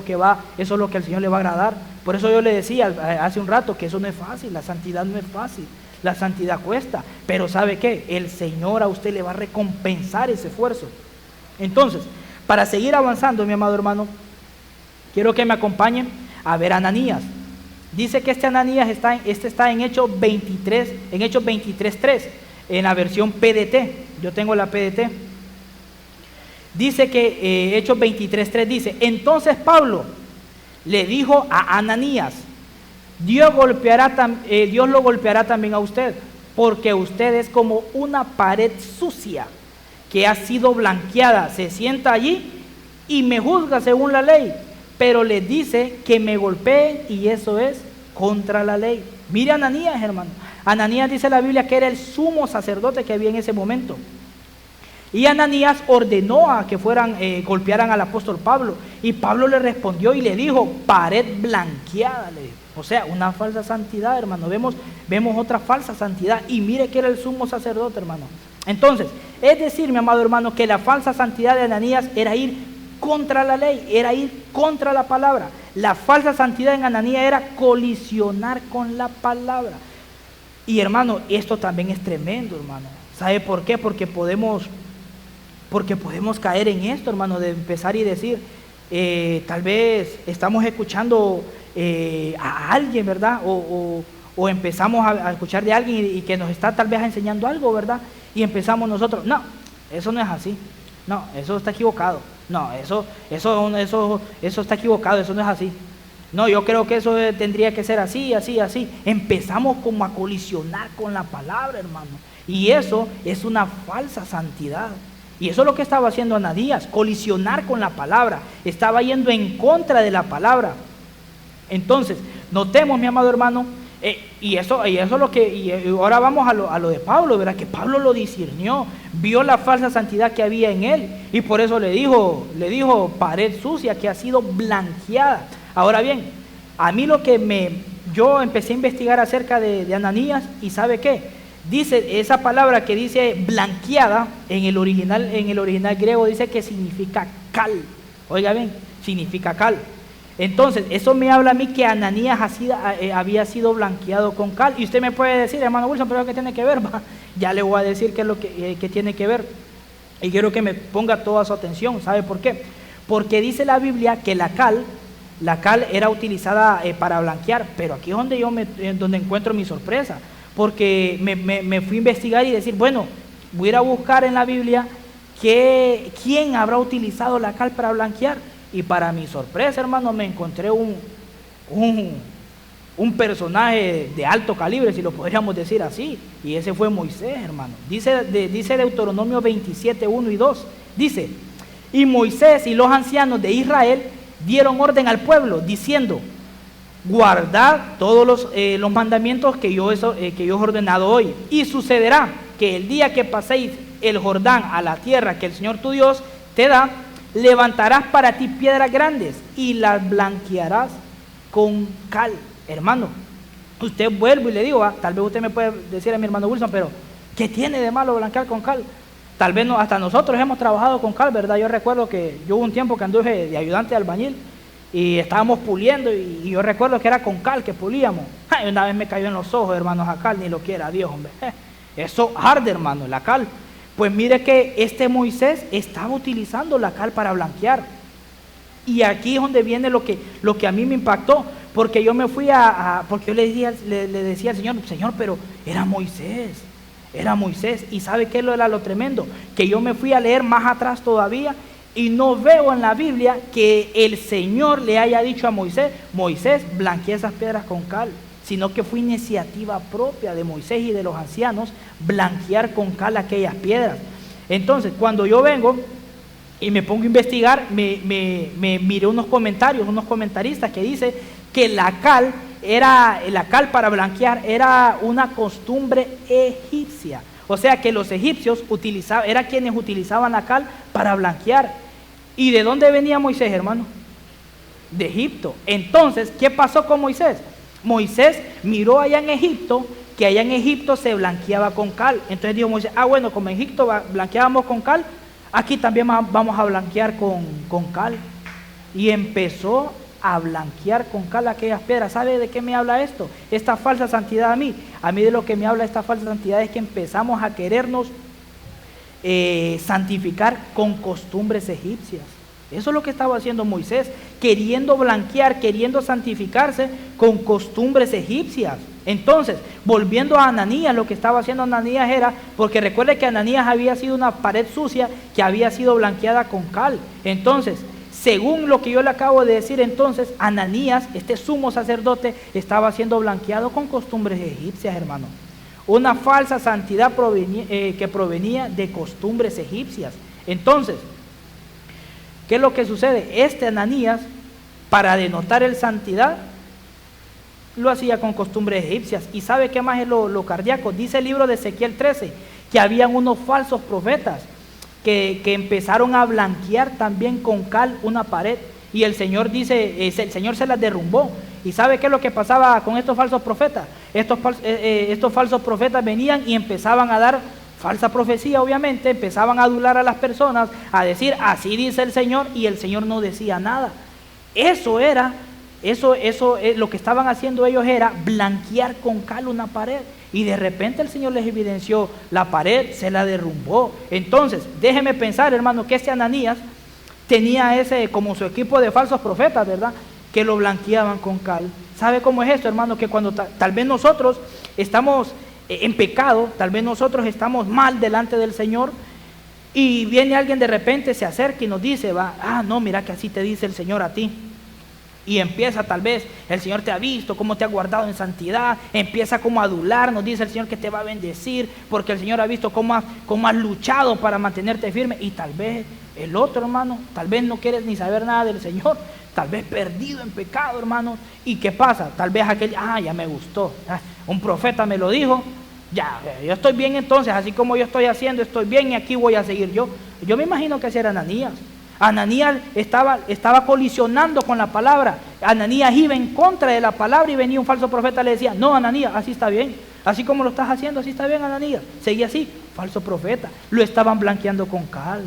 lo que al Señor le va a agradar. Por eso yo le decía hace un rato que eso no es fácil. La santidad no es fácil. La santidad cuesta. Pero ¿sabe qué? El Señor a usted le va a recompensar ese esfuerzo. Entonces, para seguir avanzando, mi amado hermano, quiero que me acompañen a ver a Ananías. Dice que este Ananías está en Hechos 23, en Hechos 23:3, en la versión PDT. Yo tengo la PDT. Dice que Hechos 23:3 dice, entonces Pablo le dijo a Ananías, Dios lo golpeará también a usted, porque usted es como una pared sucia que ha sido blanqueada, se sienta allí y me juzga según la ley, pero le dice que me golpeen y eso es contra la ley. Mire a Ananías, hermano. Ananías dice la Biblia que era el sumo sacerdote que había en ese momento. Y Ananías ordenó a que golpearan al apóstol Pablo. Y Pablo le respondió y le dijo, pared blanqueada, le dijo. O sea, una falsa santidad, hermano. Vemos otra falsa santidad. Y mire que era el sumo sacerdote, hermano. Entonces, es decir, mi amado hermano, que la falsa santidad de Ananías era ir contra la ley, era ir contra la palabra. La falsa santidad en Ananías era colisionar con la palabra. Y hermano, esto también es tremendo, hermano. ¿Sabe por qué? Porque podemos caer en esto, hermano, de empezar y decir, tal vez estamos escuchando a alguien, ¿verdad? O empezamos a escuchar de alguien y que nos está tal vez enseñando algo, ¿verdad? Y empezamos nosotros, no, eso no es así, no, eso está equivocado, no, eso está equivocado, eso no es así. No, yo creo que eso tendría que ser así, así, así. Empezamos como a colisionar con la palabra, hermano. Y eso es una falsa santidad. Y eso es lo que estaba haciendo Ananías, colisionar con la palabra. Estaba yendo en contra de la palabra. Entonces, notemos, mi amado hermano, y eso es lo que, y ahora vamos a lo de Pablo, ¿verdad? Que Pablo lo discernió, vio la falsa santidad que había en él, y por eso le dijo pared sucia que ha sido blanqueada. Ahora bien, a mí yo empecé a investigar acerca de Ananías, y ¿sabe qué? Dice, esa palabra que dice blanqueada, en el original griego dice que significa cal. Oiga bien, significa cal. Entonces, eso me habla a mí que Ananías había sido blanqueado con cal. Y usted me puede decir, hermano Wilson, pero ¿qué tiene que ver? Ya le voy a decir qué es lo que tiene que ver. Y quiero que me ponga toda su atención. ¿Sabe por qué? Porque dice la Biblia que la cal era utilizada para blanquear. Pero aquí es donde encuentro mi sorpresa. Porque me fui a investigar y decir, bueno, voy a ir a buscar en la Biblia quién habrá utilizado la cal para blanquear. Y para mi sorpresa, hermano, me encontré un personaje de alto calibre, si lo podríamos decir así, y ese fue Moisés, hermano. Dice Deuteronomio 27, 1 y 2, dice, y Moisés y los ancianos de Israel dieron orden al pueblo, diciendo, guardad todos los mandamientos que yo he ordenado hoy, y sucederá que el día que paséis el Jordán a la tierra que el Señor tu Dios te da, levantarás para ti piedras grandes y las blanquearás con cal. Hermano, usted vuelve y le digo, tal vez usted me puede decir a mi hermano Wilson, pero ¿qué tiene de malo blanquear con cal? Tal vez hasta nosotros hemos trabajado con cal, ¿verdad? Yo recuerdo que yo hubo un tiempo que anduve de ayudante de albañil y estábamos puliendo y yo recuerdo que era con cal que pulíamos. Ay, una vez me cayó en los ojos, hermanos, a cal, ni lo quiera Dios, hombre. Eso arde, hermano, la cal. Pues mire que este Moisés estaba utilizando la cal para blanquear. Y aquí es donde viene lo que a mí me impactó. Porque yo me fui porque yo le decía al Señor, pero era Moisés. Y ¿sabe qué era lo tremendo? Que yo me fui a leer más atrás todavía Y no veo en la Biblia que el Señor le haya dicho a Moisés, Moisés, blanquea esas piedras con cal, sino que fue iniciativa propia de Moisés y de los ancianos blanquear con cal aquellas piedras. Entonces, cuando yo vengo y me pongo a investigar, me miré unos comentarios, unos comentaristas que dicen que la cal para blanquear era una costumbre egipcia. O sea que los egipcios eran quienes utilizaban la cal para blanquear. ¿Y de dónde venía Moisés, hermano? De Egipto. Entonces, ¿qué pasó con Moisés? Moisés miró allá en Egipto, que allá en Egipto se blanqueaba con cal. Entonces dijo Moisés, bueno, como en Egipto blanqueábamos con cal, aquí también vamos a blanquear con cal. Y empezó a blanquear con cal aquellas piedras. ¿Sabe de qué me habla esto? Esta falsa santidad a mí de lo que me habla esta falsa santidad es que empezamos a querernos santificar con costumbres egipcias. Eso es lo que estaba haciendo Moisés, queriendo blanquear, queriendo santificarse con costumbres egipcias. Entonces, volviendo a Ananías, lo que estaba haciendo Ananías era, porque recuerde que Ananías había sido una pared sucia que había sido blanqueada con cal. Entonces, según lo que yo le acabo de decir, entonces Ananías, este sumo sacerdote, estaba siendo blanqueado con costumbres egipcias, hermano. Una falsa santidad que provenía de costumbres egipcias. Entonces, ¿qué es lo que sucede? Ananías, para denotar el santidad, lo hacía con costumbres egipcias. ¿Y sabe qué más es lo cardíaco? Dice el libro de Ezequiel 13, que habían unos falsos profetas que empezaron a blanquear también con cal una pared, y el Señor dice, el Señor se las derrumbó. ¿Y sabe qué es lo que pasaba con estos falsos profetas? Estos falsos profetas venían y empezaban a dar falsa profecía, obviamente, empezaban a adular a las personas, a decir, así dice el Señor, y el Señor no decía nada. Lo que estaban haciendo ellos era blanquear con cal una pared, y de repente el Señor les evidenció la pared, se la derrumbó. Entonces, déjeme pensar, hermano, que Ananías tenía como su equipo de falsos profetas, ¿verdad?, que lo blanqueaban con cal. ¿Sabe cómo es esto, hermano? Que cuando tal vez nosotros estamos en pecado, tal vez nosotros estamos mal delante del Señor, y viene alguien de repente, se acerca y nos dice, no, mira que así te dice el Señor a ti. Y empieza, tal vez, el Señor te ha visto, cómo te ha guardado en santidad, empieza como a adular, nos dice el Señor que te va a bendecir, porque el Señor ha visto cómo has luchado para mantenerte firme. Y tal vez el otro, hermano, tal vez no quieres ni saber nada del Señor, tal vez perdido en pecado, hermano. ¿Y qué pasa? Tal vez aquel, ya me gustó, un profeta me lo dijo, ya, yo estoy bien entonces, así como yo estoy haciendo, estoy bien y aquí voy a seguir yo. Yo me imagino que ese era Ananías. Ananías estaba colisionando con la palabra. Ananías iba en contra de la palabra y venía un falso profeta y le decía, no, Ananías, así está bien, así como lo estás haciendo, así está bien, Ananías. Seguía así, falso profeta. Lo estaban blanqueando con cal,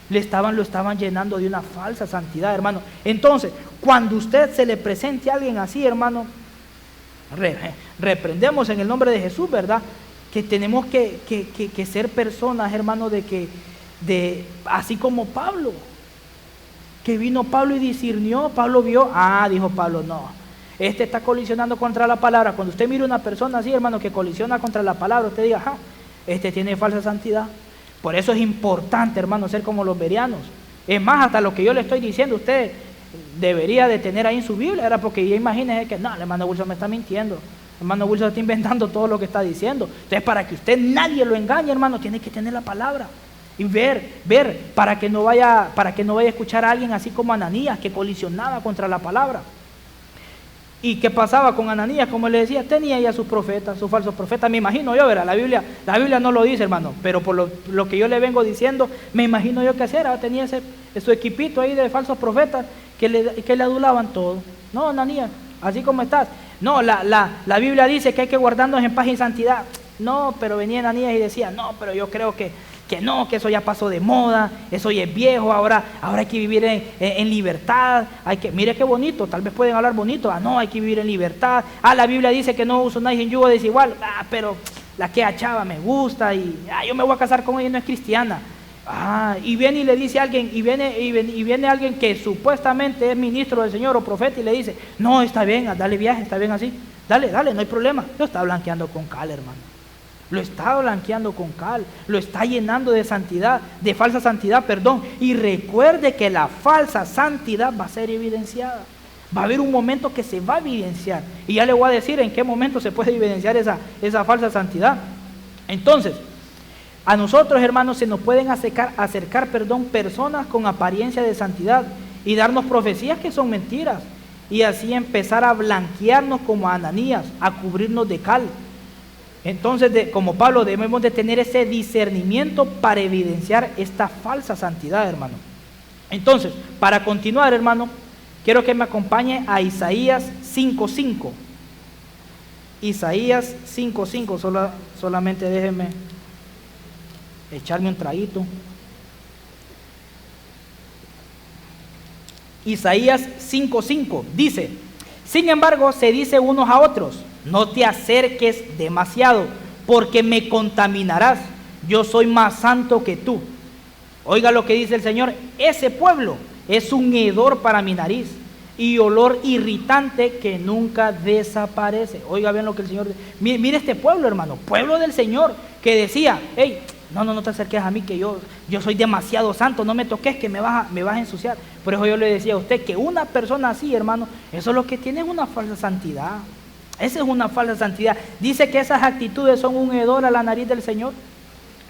lo estaban llenando de una falsa santidad, hermano. Entonces, cuando usted se le presente a alguien así, hermano, reprendemos en el nombre de Jesús, ¿verdad? Que tenemos que ser personas, hermano, así como Pablo, que vino Pablo y discernió. Pablo vio, dijo Pablo, no, está colisionando contra la palabra. Cuando usted mire una persona así, hermano, que colisiona contra la palabra, usted diga, tiene falsa santidad. Por eso es importante, hermano, ser como los bereanos. Es más, hasta lo que yo le estoy diciendo, usted debería de tener ahí en su Biblia, era porque ya imagínese que, no, el hermano Wilson me está mintiendo, el hermano Wilson está inventando todo lo que está diciendo. Entonces, para que usted nadie lo engañe, hermano, tiene que tener la palabra y ver, para que no vaya a escuchar a alguien así como Ananías, que colisionaba contra la palabra. ¿Y qué pasaba con Ananías? Como le decía, tenía ya sus profetas, sus falsos profetas, me imagino yo, ¿verdad? La Biblia no lo dice, hermano, pero por lo que yo le vengo diciendo, me imagino yo que era, tenía su equipito ahí de falsos profetas que le adulaban todo. No, Ananías, así como estás. No, la Biblia dice que hay que guardarnos en paz y santidad. No, pero venía Ananías y decía, no, pero yo creo que no, que eso ya pasó de moda, eso ya es viejo, ahora hay que vivir en libertad, mire qué bonito, tal vez pueden hablar bonito, no, hay que vivir en libertad, la Biblia dice que no uso nadie en yugo desigual, pero la que chava me gusta y yo me voy a casar con ella, no es cristiana. Y viene y le dice a alguien, y viene alguien que supuestamente es ministro del Señor o profeta y le dice, no, está bien, dale viaje, está bien así, dale, no hay problema. Lo está blanqueando con cal, hermano. lo está blanqueando con cal, lo está llenando de santidad, de falsa santidad, perdón. Y recuerde que la falsa santidad va a ser evidenciada. Va a haber un momento que se va a evidenciar. Y ya le voy a decir en qué momento se puede evidenciar esa falsa santidad. Entonces, a nosotros, hermanos, se nos pueden acercar, personas con apariencia de santidad y darnos profecías que son mentiras. Y así empezar a blanquearnos como a Ananías, a cubrirnos de cal. Entonces, como Pablo, debemos de tener ese discernimiento para evidenciar esta falsa santidad, hermano. Entonces, para continuar, hermano, quiero que me acompañe a Isaías 5:5. Isaías 5:5, solamente déjenme echarme un traguito. Isaías 5:5 dice: sin embargo, se dice unos a otros, no te acerques demasiado, porque me contaminarás, yo soy más santo que tú. Oiga lo que dice el Señor: ese pueblo es un hedor para mi nariz y olor irritante que nunca desaparece. Oiga bien lo que el Señor dice. Mire este pueblo, hermano, pueblo del Señor, que decía: hey, no te acerques a mí, que yo soy demasiado santo, no me toques, que me vas a ensuciar. Por eso yo le decía a usted que una persona así, hermano, eso es lo que tiene, es una falsa santidad. Esa es una falsa santidad. Dice que esas actitudes son un hedor a la nariz del Señor.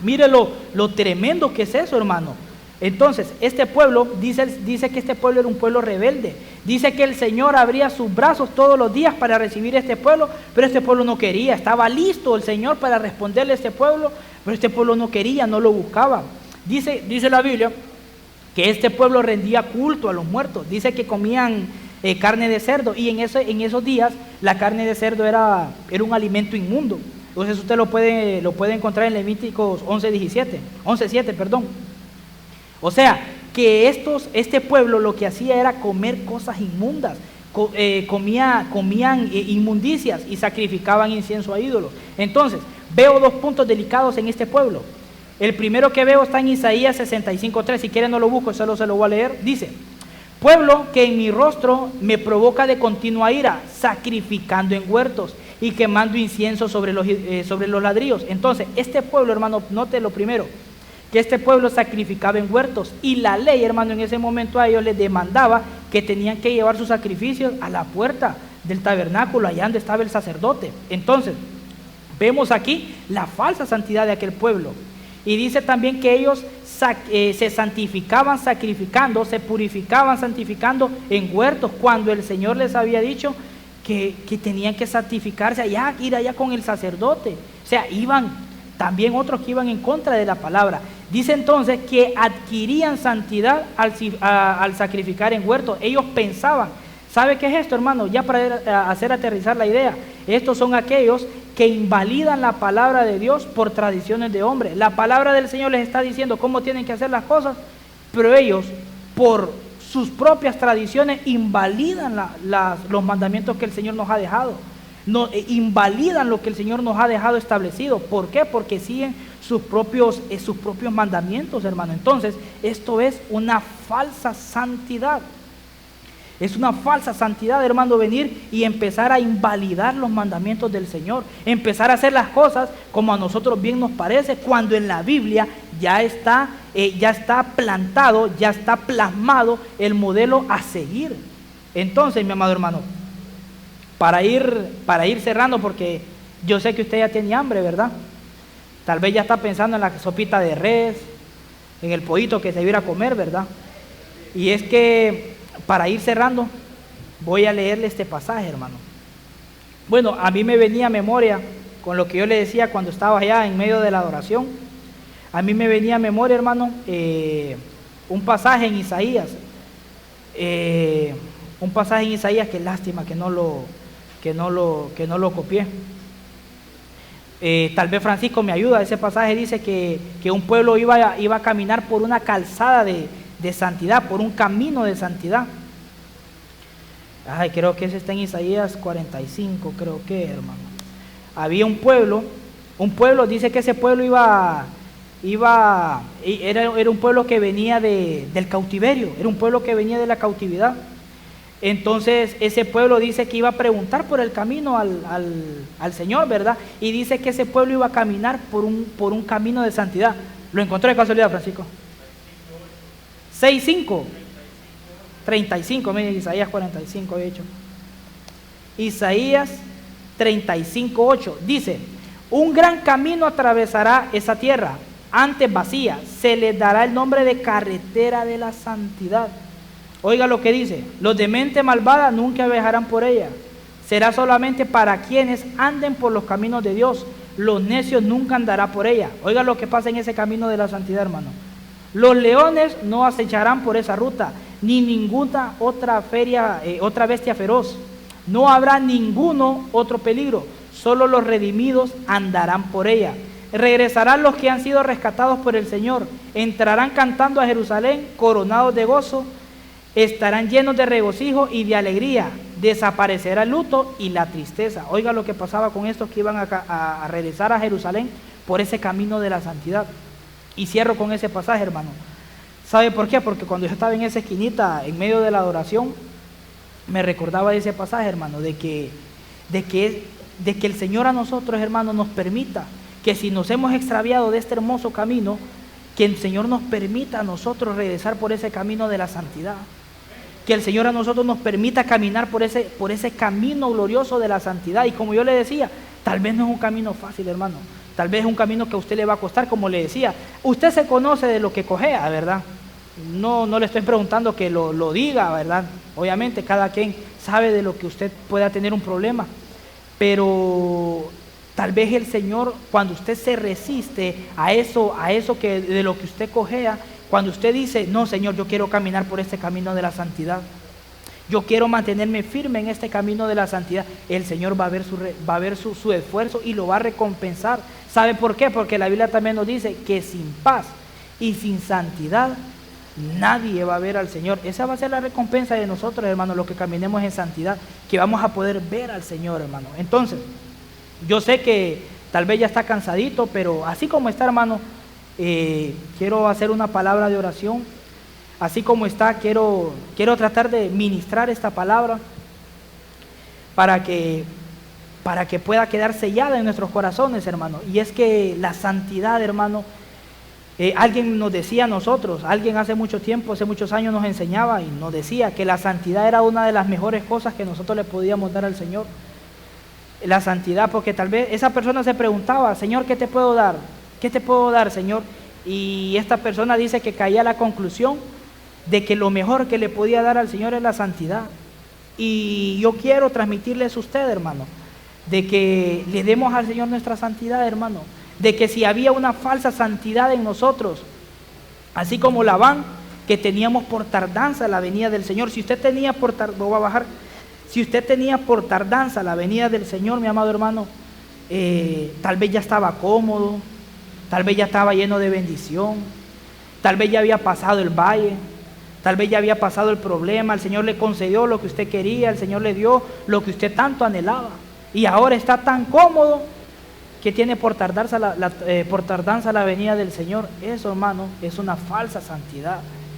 Mire lo tremendo que es eso, hermano. Entonces, este pueblo, dice que este pueblo era un pueblo rebelde. Dice que el Señor abría sus brazos todos los días para recibir a este pueblo, pero este pueblo no quería. Estaba listo el Señor para responderle a este pueblo, pero este pueblo no quería, no lo buscaba. Dice la Biblia que este pueblo rendía culto a los muertos. Dice que comían carne de cerdo, y en esos días la carne de cerdo era un alimento inmundo. Entonces usted lo puede encontrar en Levíticos 11:7, perdón. O sea, que este pueblo lo que hacía era comer cosas inmundas, comían inmundicias y sacrificaban incienso a ídolos. Entonces, veo dos puntos delicados en este pueblo. El primero que veo está en Isaías 65:3, si quieren no lo busco, solo se lo voy a leer. Dice: pueblo que en mi rostro me provoca de continua ira, sacrificando en huertos y quemando incienso sobre los ladrillos. Entonces, este pueblo, hermano, note lo primero, que este pueblo sacrificaba en huertos, y la ley, hermano, en ese momento a ellos les demandaba que tenían que llevar sus sacrificios a la puerta del tabernáculo, allá donde estaba el sacerdote. Entonces, vemos aquí la falsa santidad de aquel pueblo. Y dice también que ellos se santificaban sacrificando, se purificaban santificando en huertos, cuando el Señor les había dicho que tenían que santificarse allá, ir allá con el sacerdote. O sea, iban también otros que iban en contra de la palabra. Dice entonces que adquirían santidad al sacrificar en huertos. Ellos pensaban, ¿sabe qué es esto, hermano? Ya para hacer aterrizar la idea, estos son aquellos que invalidan la palabra de Dios por tradiciones de hombres. La palabra del Señor les está diciendo cómo tienen que hacer las cosas, pero ellos, por sus propias tradiciones, invalidan los mandamientos que el Señor nos ha dejado. No, invalidan lo que el Señor nos ha dejado establecido. ¿Por qué? Porque siguen sus propios mandamientos, hermano. Entonces, esto es una falsa santidad. Es una falsa santidad, hermano, venir y empezar a invalidar los mandamientos del Señor, empezar a hacer las cosas como a nosotros bien nos parece, cuando en la Biblia ya está plantado, ya está plasmado el modelo a seguir. Entonces, mi amado hermano, para ir cerrando, porque yo sé que usted ya tiene hambre, ¿verdad? Tal vez ya está pensando en la sopita de res, en el pollito que se iba a comer, ¿verdad? Y es que, para ir cerrando, voy a leerle este pasaje, hermano. Bueno, a mí me venía a memoria, con lo que yo le decía cuando estaba allá en medio de la adoración, a mí me venía a memoria, hermano, un pasaje en Isaías, qué lástima que no lo copié. Tal vez Francisco me ayuda. Ese pasaje dice que un pueblo iba a caminar por una calzada de santidad, por un camino de santidad. Ay, creo que ese está en Isaías 45, creo que, hermano. Había un pueblo, dice que ese pueblo era un pueblo que venía del cautiverio, era un pueblo que venía de la cautividad. Entonces ese pueblo dice que iba a preguntar por el camino al Señor, ¿verdad? Y dice que ese pueblo iba a caminar por un camino de santidad. ¿Lo encontró de casualidad, Francisco? 6:5. 35, mire, Isaías 45, he hecho. Isaías 35:8 dice: un gran camino atravesará esa tierra, antes vacía, se le dará el nombre de carretera de la santidad. Oiga lo que dice: los de mente malvada nunca viajarán por ella, será solamente para quienes anden por los caminos de Dios, los necios nunca andarán por ella. Oiga lo que pasa en ese camino de la santidad, hermano. Los leones no acecharán por esa ruta, ni ninguna otra bestia feroz. No habrá ninguno otro peligro, solo los redimidos andarán por ella. Regresarán los que han sido rescatados por el Señor, entrarán cantando a Jerusalén, coronados de gozo, estarán llenos de regocijo y de alegría, desaparecerá el luto y la tristeza. Oiga lo que pasaba con estos que iban a regresar a Jerusalén por ese camino de la santidad. Y cierro con ese pasaje, hermano. ¿Sabe por qué? Porque cuando yo estaba en esa esquinita, en medio de la adoración, me recordaba de ese pasaje, hermano, de que el Señor a nosotros, hermano, nos permita que si nos hemos extraviado de este hermoso camino, que el Señor nos permita a nosotros regresar por ese camino de la santidad. Que el Señor a nosotros nos permita caminar por ese camino glorioso de la santidad. Y como yo le decía, tal vez no es un camino fácil, hermano. Tal vez es un camino que a usted le va a costar, como le decía. Usted se conoce de lo que cojea, ¿verdad? No le estoy preguntando que lo diga, ¿verdad? Obviamente cada quien sabe de lo que usted pueda tener un problema. Pero tal vez el Señor, cuando usted se resiste a eso que de lo que usted cojea, cuando usted dice: no, Señor, yo quiero caminar por este camino de la santidad, yo quiero mantenerme firme en este camino de la santidad, el Señor va a ver su esfuerzo y lo va a recompensar. ¿Sabe por qué? Porque la Biblia también nos dice que sin paz y sin santidad nadie va a ver al Señor. Esa va a ser la recompensa de nosotros, hermanos, los que caminemos en santidad, que vamos a poder ver al Señor, hermano. Entonces, yo sé que tal vez ya está cansadito, pero así como está, hermano, quiero hacer una palabra de oración. Así como está, quiero tratar de ministrar esta palabra para que pueda quedar sellada en nuestros corazones, hermano. Y es que la santidad, hermano, alguien nos decía a nosotros, alguien hace mucho tiempo, hace muchos años nos enseñaba y nos decía que la santidad era una de las mejores cosas que nosotros le podíamos dar al Señor. La santidad, porque tal vez esa persona se preguntaba: Señor, ¿qué te puedo dar? ¿Qué te puedo dar, Señor? Y esta persona dice que caía a la conclusión de que lo mejor que le podía dar al Señor es la santidad. Y yo quiero transmitirles a usted, hermano, de que le demos al Señor nuestra santidad, hermano. De que si había una falsa santidad en nosotros, así como Labán, que teníamos por tardanza la venida del Señor. Si usted tenía si usted tenía por tardanza la venida del Señor, mi amado hermano, tal vez ya estaba cómodo, tal vez ya estaba lleno de bendición, tal vez ya había pasado el valle, tal vez ya había pasado el problema, el Señor le concedió lo que usted quería, el Señor le dio lo que usted tanto anhelaba, y ahora está tan cómodo que tiene por tardanza la venida del Señor. Eso, hermano, es una falsa santidad.